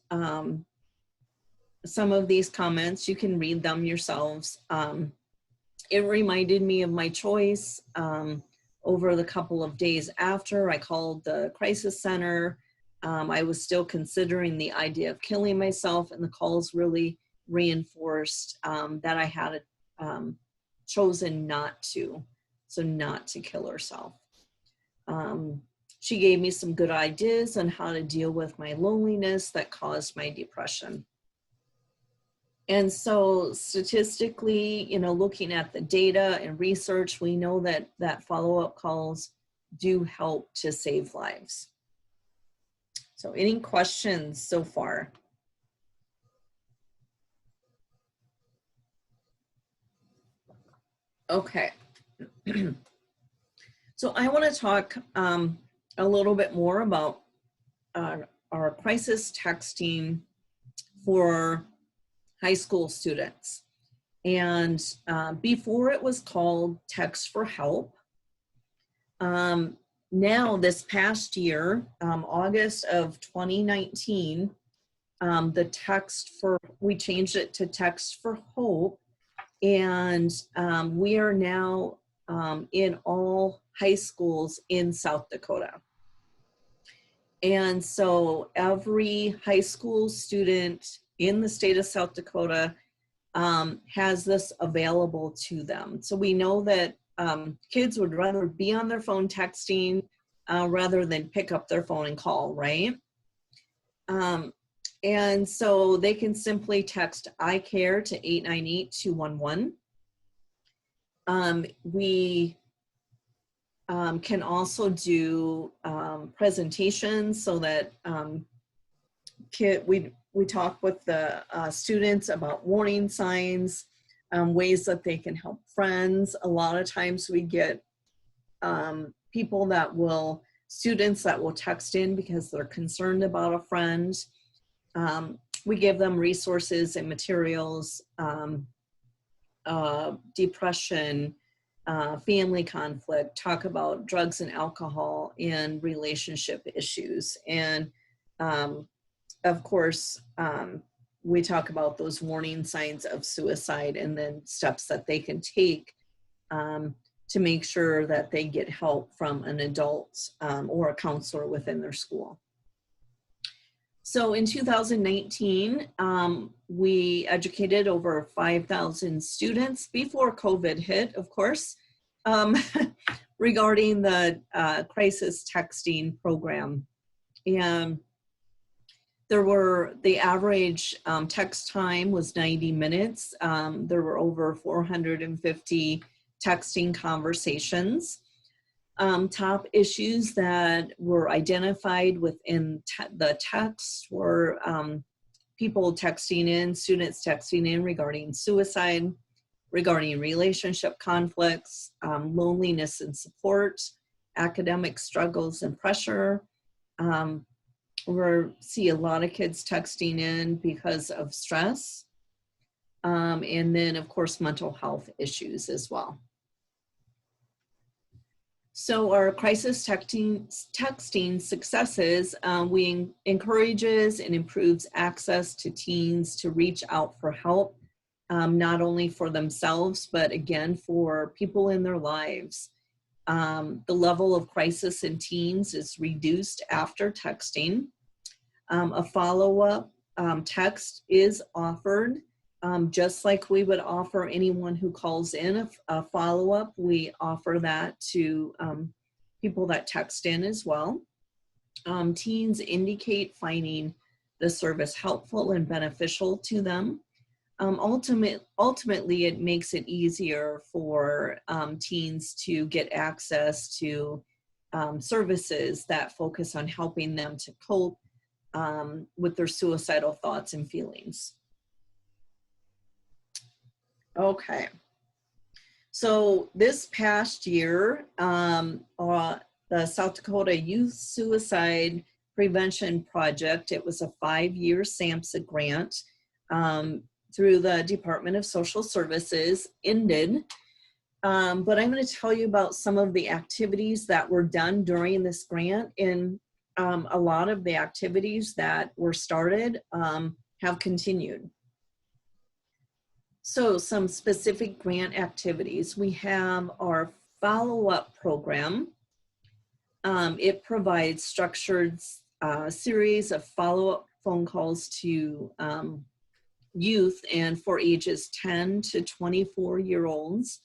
Speaker 1: Some of these comments, you can read them yourselves. It reminded me of my choice over the couple of days after I called the crisis center. I was still considering the idea of killing myself, and the calls really reinforced that I had chosen not to, so not to kill herself. She gave me some good ideas on how to deal with my loneliness that caused my depression. And so statistically, you know, looking at the data and research, we know that follow-up calls do help to save lives. So any questions so far? Okay. So I want to talk a little bit more about our crisis texting for high school students. And before it was called Text for Help. Now this past year, August of 2019, we changed it to Text for Hope. And we are now in all high schools in South Dakota. And so every high school student in the state of South Dakota has this available to them. So we know that kids would rather be on their phone texting rather than pick up their phone and call, right? And so they can simply text I care to 898-211. We can also do presentations so that we talk with the students about warning signs, ways that they can help friends. A lot of times we get students that will text in because they're concerned about a friend. We give them resources and materials, depression, family conflict, talk about drugs and alcohol and relationship issues. And of course, we talk about those warning signs of suicide and then steps that they can take to make sure that they get help from an adult or a counselor within their school. So in 2019, we educated over 5,000 students before COVID hit, of course, regarding the crisis texting program. And the average text time was 90 minutes. There were over 450 texting conversations. Top issues that were identified within the text were people texting in, students texting in regarding suicide, regarding relationship conflicts, loneliness and support, academic struggles and pressure. We see a lot of kids texting in because of stress. And then, of course, mental health issues as well. So our crisis texting successes, we encourages and improves access to teens to reach out for help, not only for themselves, but again, for people in their lives. The level of crisis in teens is reduced after texting. A follow-up text is offered. Just like we would offer anyone who calls in a follow-up, we offer that to people that text in as well. Teens indicate finding the service helpful and beneficial to them. Ultimately, it makes it easier for teens to get access to services that focus on helping them to cope with their suicidal thoughts and feelings. Okay, so this past year, the South Dakota Youth Suicide Prevention Project, it was a 5-year SAMHSA grant through the Department of Social Services, ended. But I'm going to tell you about some of the activities that were done during this grant, and a lot of the activities that were started have continued. So some specific grant activities. We have our follow-up program. It provides structured series of follow-up phone calls to youth and for ages 10 to 24-year-olds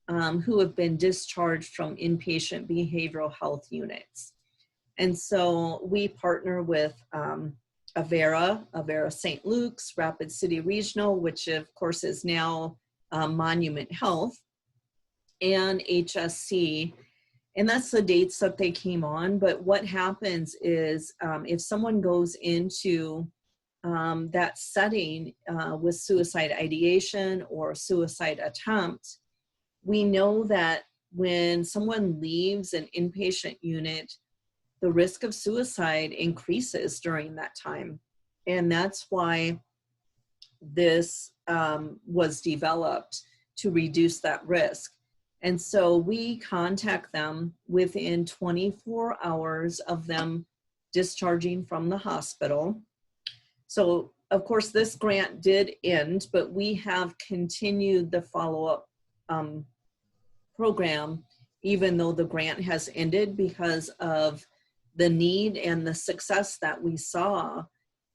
Speaker 1: who have been discharged from inpatient behavioral health units. And so we partner with Avera St. Luke's, Rapid City Regional, which of course is now Monument Health, and HSC. And that's the dates that they came on. But what happens is if someone goes into that setting with suicide ideation or suicide attempt, we know that when someone leaves an inpatient unit, the risk of suicide increases during that time. And that's why this was developed, to reduce that risk. And so we contact them within 24 hours of them discharging from the hospital. So of course this grant did end, but we have continued the follow-up program, even though the grant has ended, because of the need and the success that we saw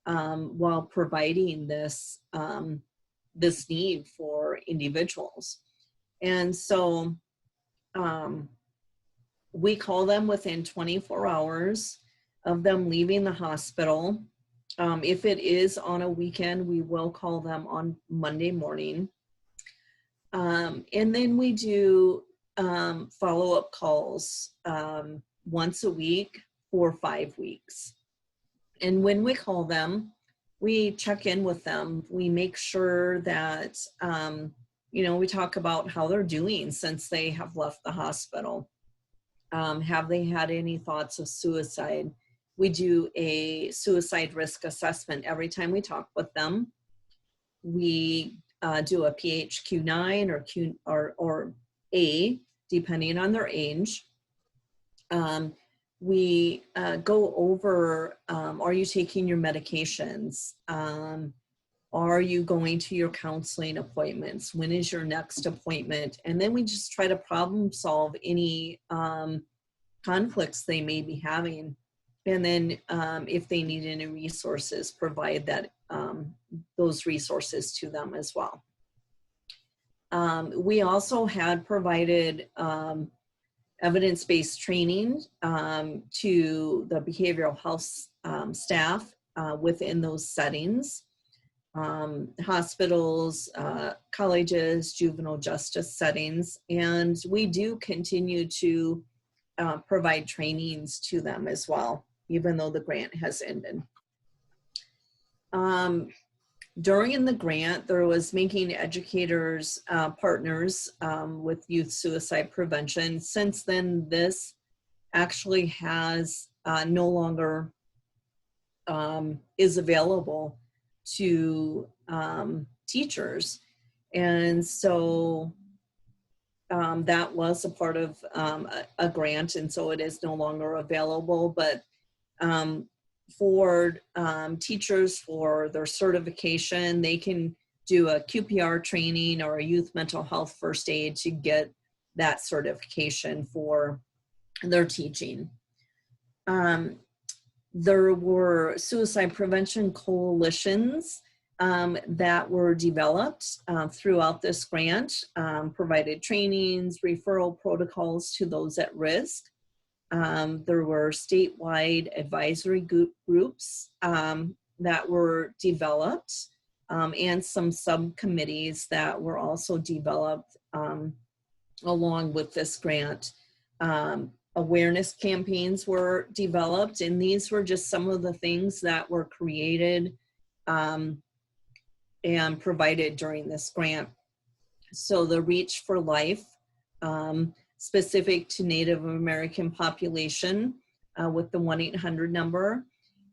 Speaker 1: while providing this, this need for individuals. And so we call them within 24 hours of them leaving the hospital. If it is on a weekend, we will call them on Monday morning. And then we do follow-up calls once a week for 5 weeks. And when we call them, we check in with them. We make sure that, you know, we talk about how they're doing since they have left the hospital. Have they had any thoughts of suicide? We do a suicide risk assessment every time we talk with them. We do a PHQ-9 or Q or A, depending on their age. We go over, are you taking your medications? Are you going to your counseling appointments? When is your next appointment? And then we just try to problem solve any conflicts they may be having. And then if they need any resources, provide that those resources to them as well. We also had provided evidence-based training to the behavioral health staff within those settings, hospitals, colleges, juvenile justice settings, and we do continue to provide trainings to them as well, even though the grant has ended. During the grant, there was making educators partners with youth suicide prevention. Since then, this actually has no longer is available to teachers. And so that was a part of a grant, and so it is no longer available. But for teachers, for their certification, they can do a QPR training or a youth mental health first aid to get that certification for their teaching. There were suicide prevention coalitions that were developed throughout this grant, provided trainings, referral protocols to those at risk. There were statewide advisory groups that were developed, and some subcommittees that were also developed along with this grant. Awareness campaigns were developed, and these were just some of the things that were created and provided during this grant. So the Reach for Life, specific to Native American population with the 1-800 number.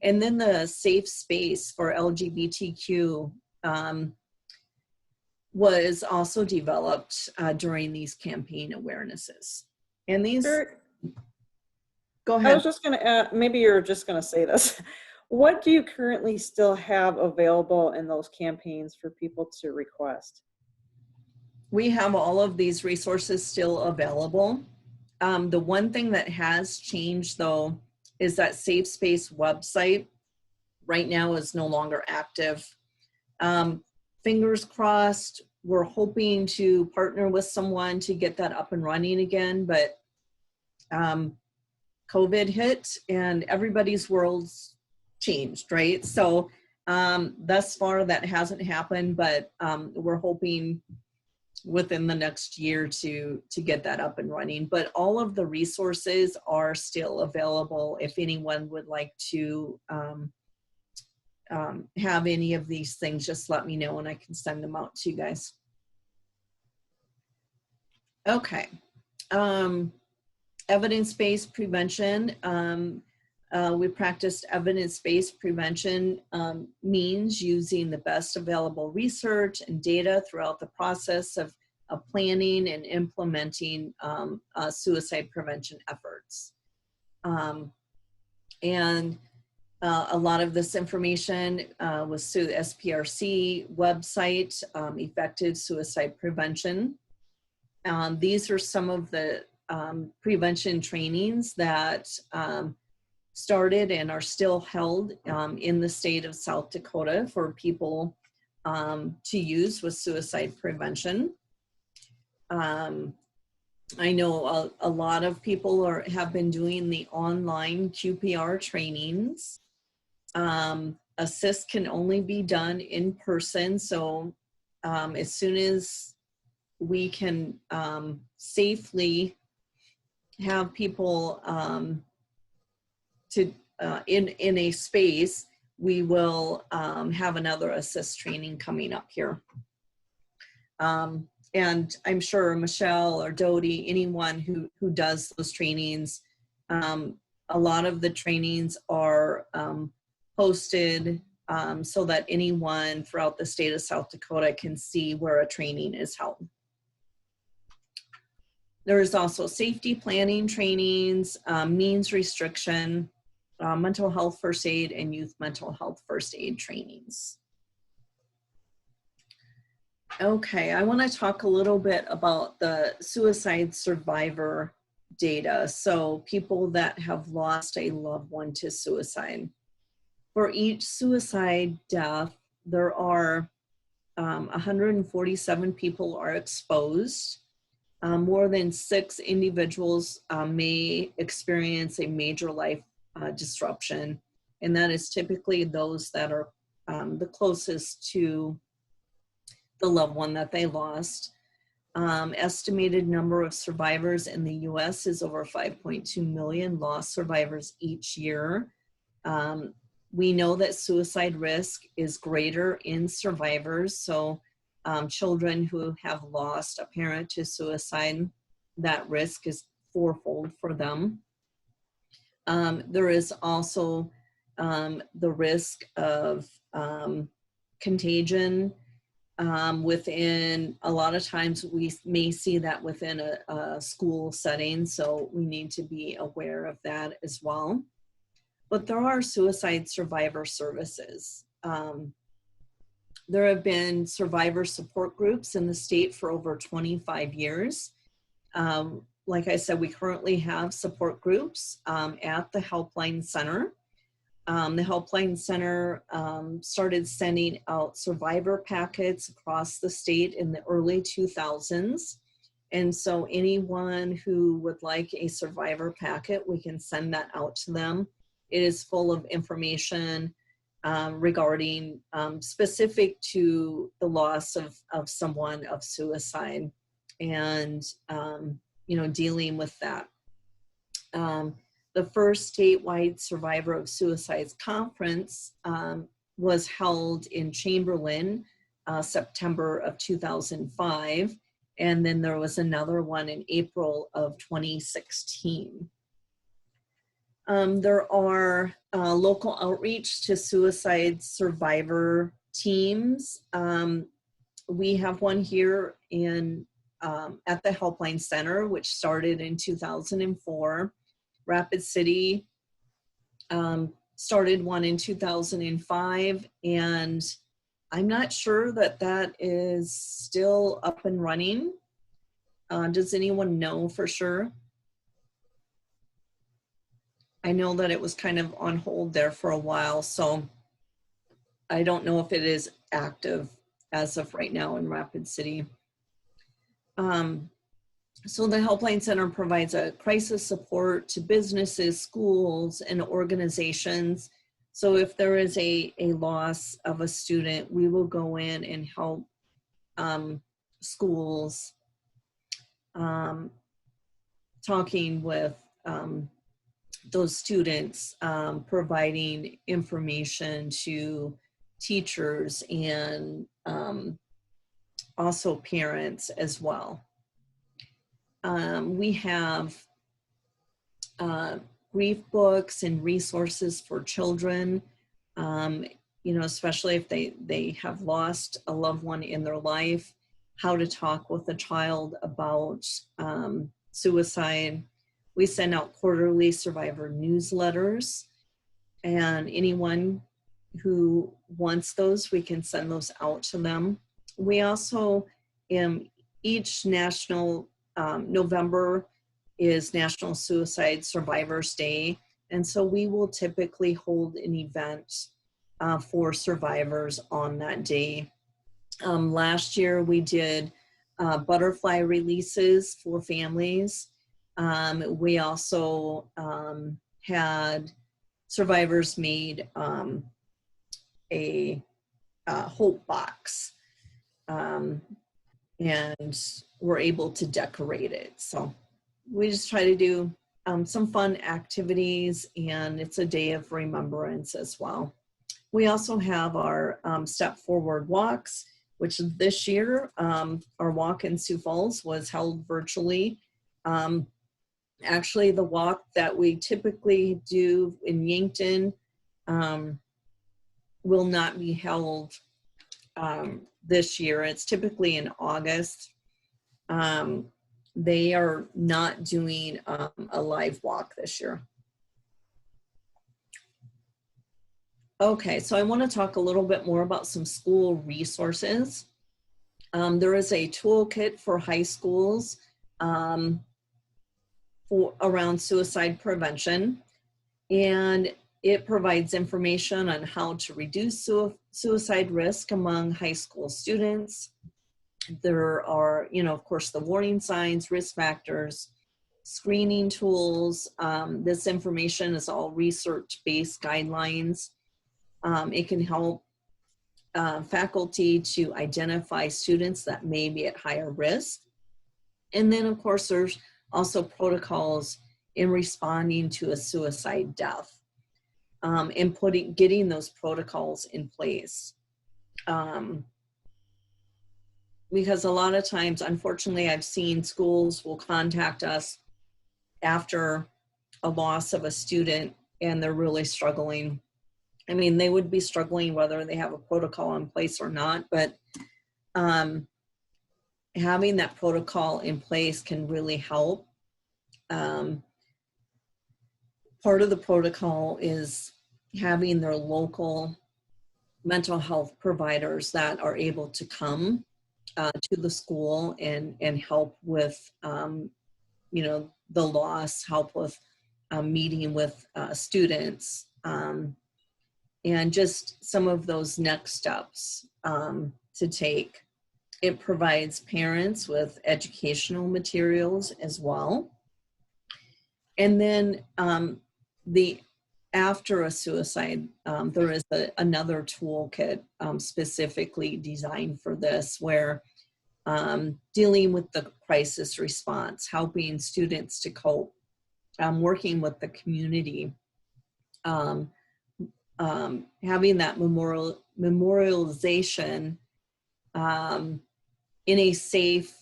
Speaker 1: And then the Safe Space for LGBTQ was also developed during these campaign awarenesses. And these,
Speaker 7: Eric,
Speaker 1: go
Speaker 7: I
Speaker 1: ahead.
Speaker 7: was just going to add, maybe you're just going to say this. What do you currently still have available in those campaigns for people to request?
Speaker 1: We have all of these resources still available. The one thing that has changed though is that Safe Space website right now is no longer active. Fingers crossed, we're hoping to partner with someone to get that up and running again, but COVID hit and everybody's world's changed, right? So thus far that hasn't happened, but we're hoping within the next year to get that up and running. But all of the resources are still available if anyone would like to have any of these things, just let me know and I can send them out to you guys. Okay. Evidence-based prevention. We practiced evidence-based prevention means using the best available research and data throughout the process of planning and implementing suicide prevention efforts. A lot of this information was through the SPRC website, Effective Suicide Prevention. These are some of the prevention trainings that started and are still held in the state of South Dakota for people to use with suicide prevention. I know a lot of people have been doing the online QPR trainings. Assist can only be done in person. So as soon as we can safely have people in a space, we will have another assist training coming up here. And I'm sure Michelle or Dodie, anyone who does those trainings, a lot of the trainings are posted so that anyone throughout the state of South Dakota can see where a training is held. There is also safety planning trainings, means restriction, mental health first aid, and youth mental health first aid trainings. Okay, I want to talk a little bit about the suicide survivor data. So people that have lost a loved one to suicide. For each suicide death, there are 147 people are exposed. More than 6 individuals may experience a major life disruption, and that is typically those that are the closest to the loved one that they lost. Estimated number of survivors in the US is over 5.2 million lost survivors each year. We know that suicide risk is greater in survivors, so children who have lost a parent to suicide, that risk is 4-fold for them. There is also the risk of contagion within, a lot of times we may see that within a school setting, so we need to be aware of that as well. But there are suicide survivor services. There have been survivor support groups in the state for over 25 years. Like I said, we currently have support groups at the Helpline Center. The Helpline Center started sending out survivor packets across the state in the early 2000s. And so anyone who would like a survivor packet, we can send that out to them. It is full of information regarding specific to the loss of someone of suicide and, you know, dealing with that. The first statewide Survivor of Suicides Conference was held in Chamberlain, September of 2005. And then there was another one in April of 2016. There are local outreach to suicide survivor teams We have one here in at the Helpline Center, which started in 2004. Rapid City started one in 2005, and I'm not sure that that is still up and running. Does anyone know for sure? I know that it was kind of on hold there for a while, so I don't know if it is active as of right now in Rapid City. So the Helpline Center provides a crisis support to businesses, schools, and organizations. So if there is a loss of a student, we will go in and help schools, talking with those students, providing information to teachers and also parents as well. We have grief books and resources for children, especially if they have lost a loved one in their life, how to talk with a child about suicide. We send out quarterly survivor newsletters, and anyone who wants those, we can send those out to them. We also, each national November is National Suicide Survivors Day, and so we will typically hold an event for survivors on that day. Last year we did butterfly releases for families. We also had survivors made a hope box, and we're able to decorate it. So we just try to do some fun activities, and it's a day of remembrance as well. We also have our Step Forward walks, which this year, our walk in Sioux Falls was held virtually. Actually, the walk that we typically do in Yankton will not be held this year. It's typically in August. They are not doing a live walk this year. Okay, so I want to talk a little bit more about some school resources. There is a toolkit for high schools around suicide prevention, and it provides information on how to reduce suicide risk among high school students. There are, of course, the warning signs, risk factors, screening tools. This information is all research-based guidelines. It can help faculty to identify students that may be at higher risk. And then, of course, there's also protocols in responding to a suicide death, and getting those protocols in place. Because a lot of times, unfortunately, I've seen schools will contact us after a loss of a student and they're really struggling. I mean, they would be struggling whether they have a protocol in place or not, but having that protocol in place can really help. Part of the protocol is having their local mental health providers that are able to come to the school and help with, the loss, help with meeting with students, and just some of those next steps to take. It provides parents with educational materials as well. And then after a suicide, there is another toolkit specifically designed for this, where dealing with the crisis response, helping students to cope, working with the community, having that memorialization in a safe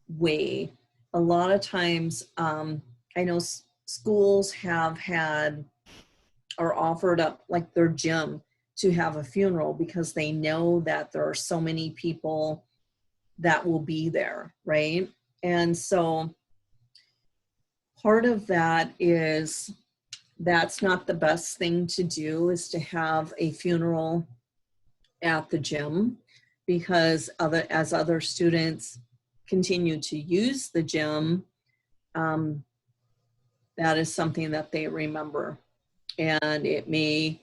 Speaker 1: way. A lot of times, I know schools have had or offered up like their gym to have a funeral because they know that there are so many people that will be there, right? And so part of that is that's not the best thing to do, is to have a funeral at the gym, because as other students continue to use the gym, that is something that they remember, and it may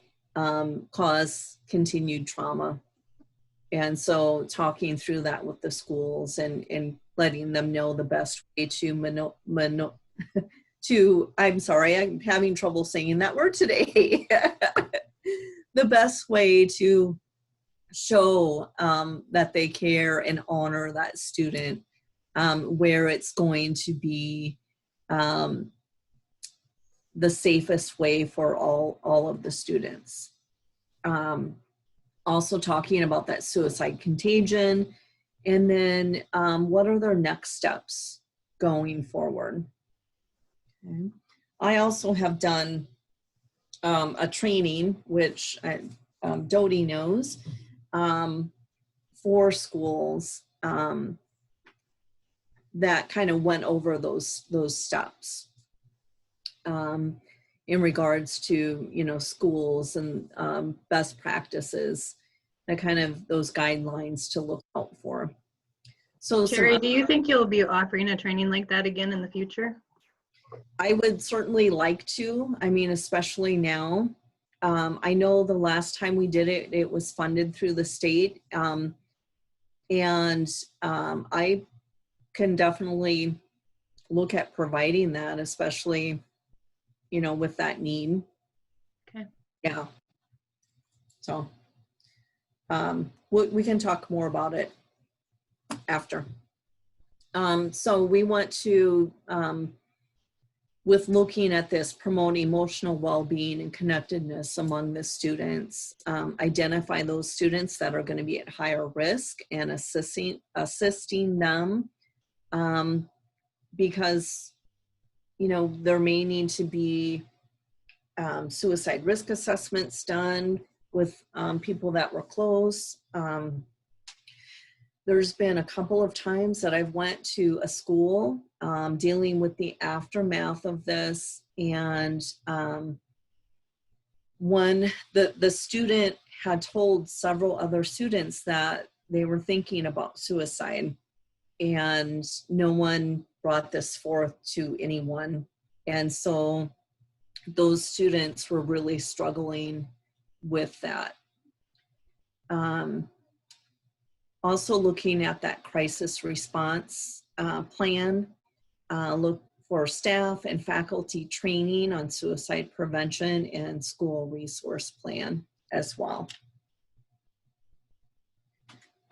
Speaker 1: cause continued trauma. And so talking through that with the schools and letting them know the best way to I'm sorry, I'm having trouble saying that word today. The best way to show that they care and honor that student, where it's going to be the safest way for all of the students. Also talking about that suicide contagion, and then what are their next steps going forward. Okay. I also have done a training, which Dodie knows, for schools that kind of went over those steps in regards to, you know, schools and best practices, that kind of those guidelines to look out for. So
Speaker 2: Sherry, do you think you'll be offering a training like that again in the future?
Speaker 1: I would certainly like to. I mean, especially now. I know the last time we did it, it was funded through the state. I can definitely look at providing that, especially, you know, with that need.
Speaker 2: Okay.
Speaker 1: Yeah. So we can talk more about it after. So we want to, with looking at this, promote emotional well-being and connectedness among the students, identify those students that are going to be at higher risk and assisting them, because, you know, there may need to be suicide risk assessments done with people that were close. There's been a couple of times that I've went to a school dealing with the aftermath of this, and the student had told several other students that they were thinking about suicide, and no one brought this forth to anyone. And so those students were really struggling with that. Also looking at that crisis response plan, look for staff and faculty training on suicide prevention and school resource plan as well.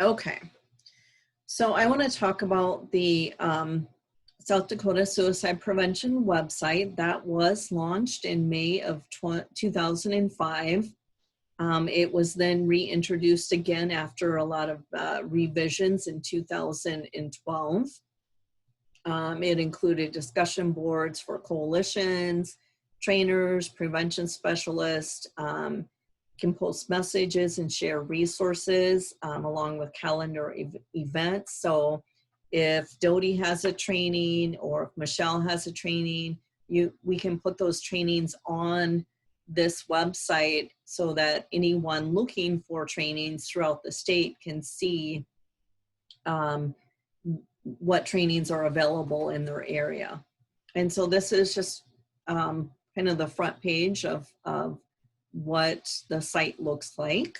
Speaker 1: Okay, so I want to talk about the South Dakota Suicide Prevention website that was launched in May of 2005. It was then reintroduced again after a lot of revisions in 2012. It included discussion boards for coalitions, trainers, prevention specialists, can post messages and share resources along with calendar events. So if Dodie has a training or if Michelle has a training, we can put those trainings on this website so that anyone looking for trainings throughout the state can see what trainings are available in their area. And so this is just kind of the front page of what the site looks like.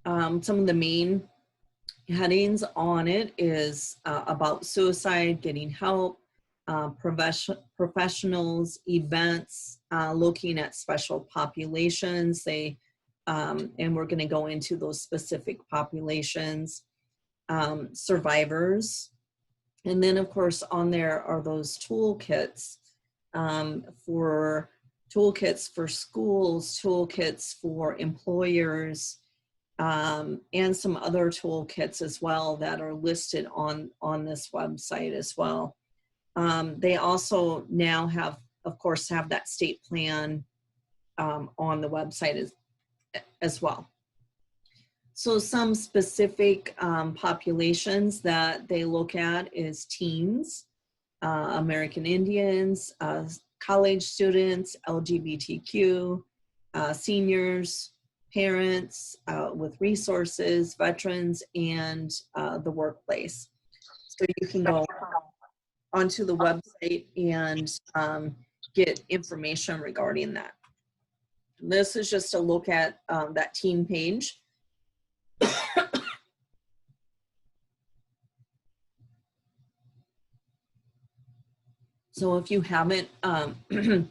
Speaker 1: Some of the main headings on it is about suicide, getting help, professionals, events, looking at special populations. And we're going to go into those specific populations, survivors. And then, of course, on there are those toolkits for schools, toolkits for employers, and some other toolkits as well that are listed on this website as well. They also now have that state plan on the website as well. So some specific populations that they look at is teens, American Indians, college students, LGBTQ, seniors, parents with resources, veterans, and the workplace. So you can go onto the website and get information regarding that. This is just a look at that teen page. So if you haven't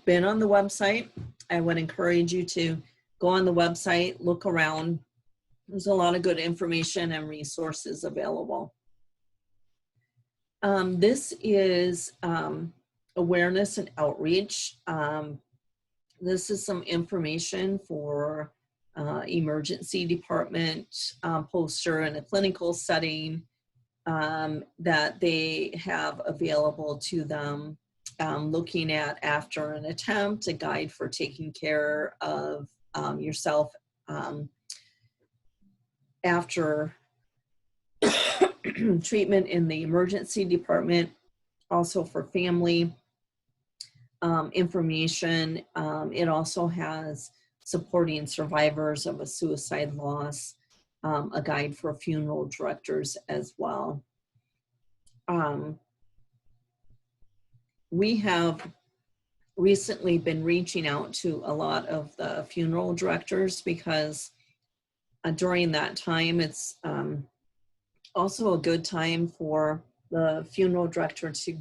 Speaker 1: been on the website, I would encourage you to go on the website, look around. There's a lot of good information and resources available. This is awareness and outreach. This is some information for emergency department poster in a clinical setting that they have available to them. Looking at after an attempt, a guide for taking care of yourself after treatment in the emergency department, also for family information. It also has supporting survivors of a suicide loss, a guide for funeral directors as well. We have recently been reaching out to a lot of the funeral directors because during that time, it's also a good time for the funeral director to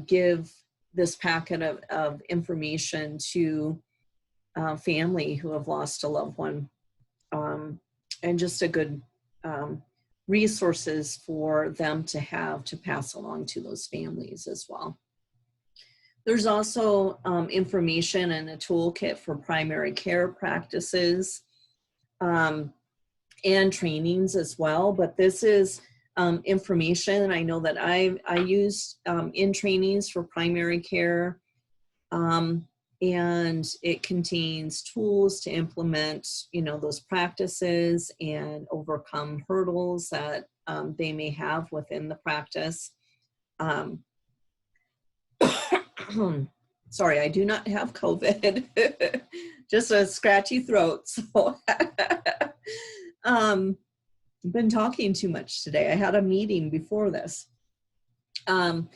Speaker 1: give this packet of information to family who have lost a loved one, and just a good resources for them to have to pass along to those families as well. There's also information and a toolkit for primary care practices and trainings as well, but this is information I know that I use in trainings for primary care, and it contains tools to implement, you know, those practices and overcome hurdles that they may have within the practice. Sorry, I do not have COVID, just a scratchy throat. So I've been talking too much today. I had a meeting before this. And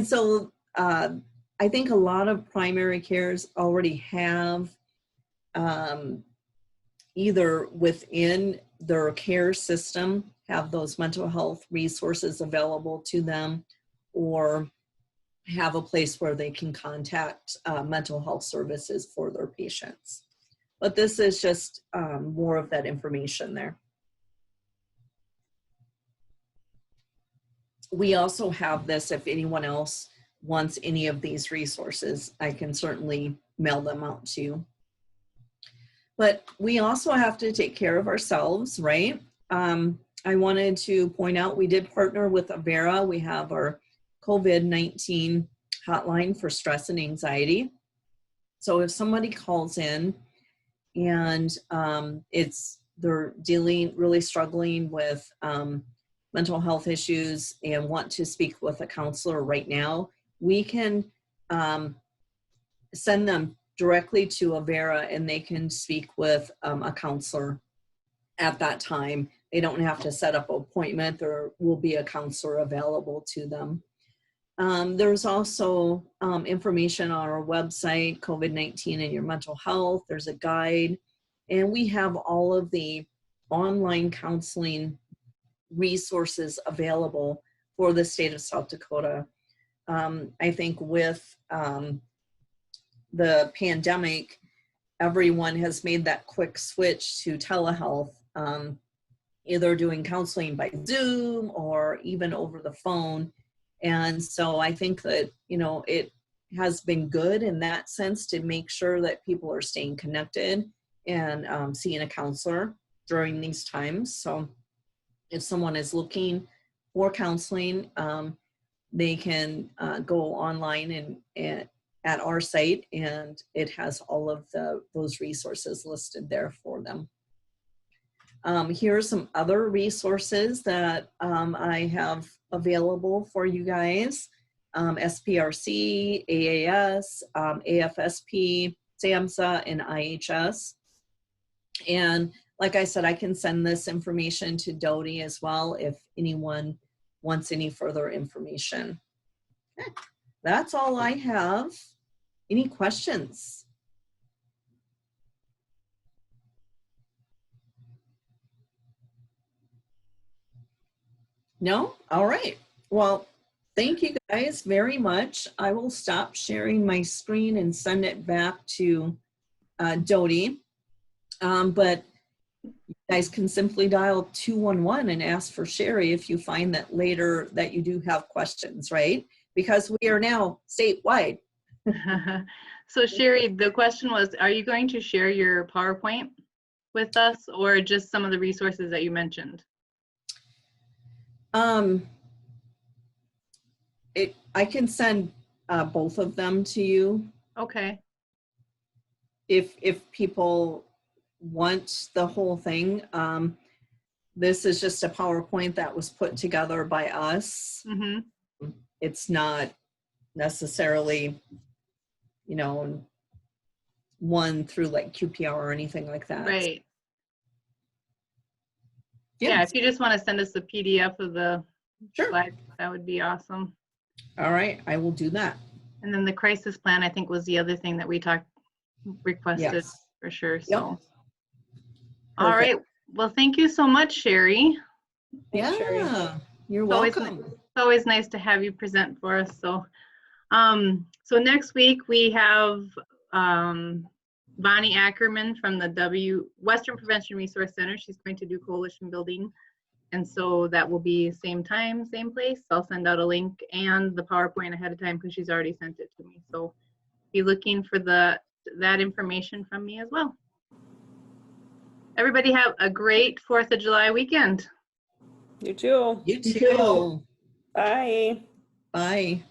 Speaker 1: so I think a lot of primary cares already have either within their care system, have those mental health resources available to them, or have a place where they can contact mental health services for their patients. But this is just more of that information there. We also have this, if anyone else wants any of these resources, I can certainly mail them out to you. But we also have to take care of ourselves, right? I wanted to point out, we did partner with Avera. We have our COVID-19 hotline for stress and anxiety. So if somebody calls in and they're really struggling with mental health issues and want to speak with a counselor right now, we can send them directly to Avera and they can speak with a counselor at that time. They don't have to set up an appointment. There will be a counselor available to them. There's also information on our website, COVID-19 and your mental health. There's a guide, and we have all of the online counseling resources available for the state of South Dakota. I think with the pandemic, everyone has made that quick switch to telehealth, either doing counseling by Zoom or even over the phone. And so I think that, you know, it has been good in that sense to make sure that people are staying connected and seeing a counselor during these times. So if someone is looking for counseling, they can go online at our site, and it has all of those resources listed there for them. Here are some other resources that I have available for you guys. SPRC, AAS, AFSP, SAMHSA, and IHS. And like I said, I can send this information to Dodie as well if anyone wants any further information. Okay. That's all I have. Any questions? No? All right. Well, thank you guys very much. I will stop sharing my screen and send it back to Dodie. But you guys can simply dial 211 and ask for Sherry if you find that later that you do have questions, right? Because we are now statewide.
Speaker 2: So Sherry, the question was, are you going to share your PowerPoint with us or just some of the resources that you mentioned?
Speaker 1: I can send both of them to you
Speaker 2: Okay.
Speaker 1: if people want the whole thing. This is just a PowerPoint that was put together by us.
Speaker 2: Mm-hmm.
Speaker 1: It's not necessarily, you know, one through like QPR or anything like that.
Speaker 2: Right.
Speaker 1: Yeah.
Speaker 2: Yeah, if you just want to send us a PDF of the
Speaker 1: Sure.
Speaker 2: slides, that would be awesome.
Speaker 1: All right, I will do that.
Speaker 2: And then the crisis plan, I think, was the other thing that we requested
Speaker 1: Yes.
Speaker 2: for sure.
Speaker 1: Yep.
Speaker 2: So, all
Speaker 1: Perfect.
Speaker 2: right. Well, thank you so much, Sherry.
Speaker 7: Thanks, Sherry.
Speaker 1: Yeah, you're
Speaker 2: Always-
Speaker 1: welcome.
Speaker 2: It's always nice to have you present for us. So, so next week we have Bonnie Ackerman from the Western Prevention Resource Center. She's going to do coalition building. And so that will be same time, same place. I'll send out a link and the PowerPoint ahead of time because she's already sent it to me. So be looking for that information from me as well. Everybody have a great 4th of July weekend.
Speaker 7: You too.
Speaker 1: You too.
Speaker 7: Bye.
Speaker 1: Bye.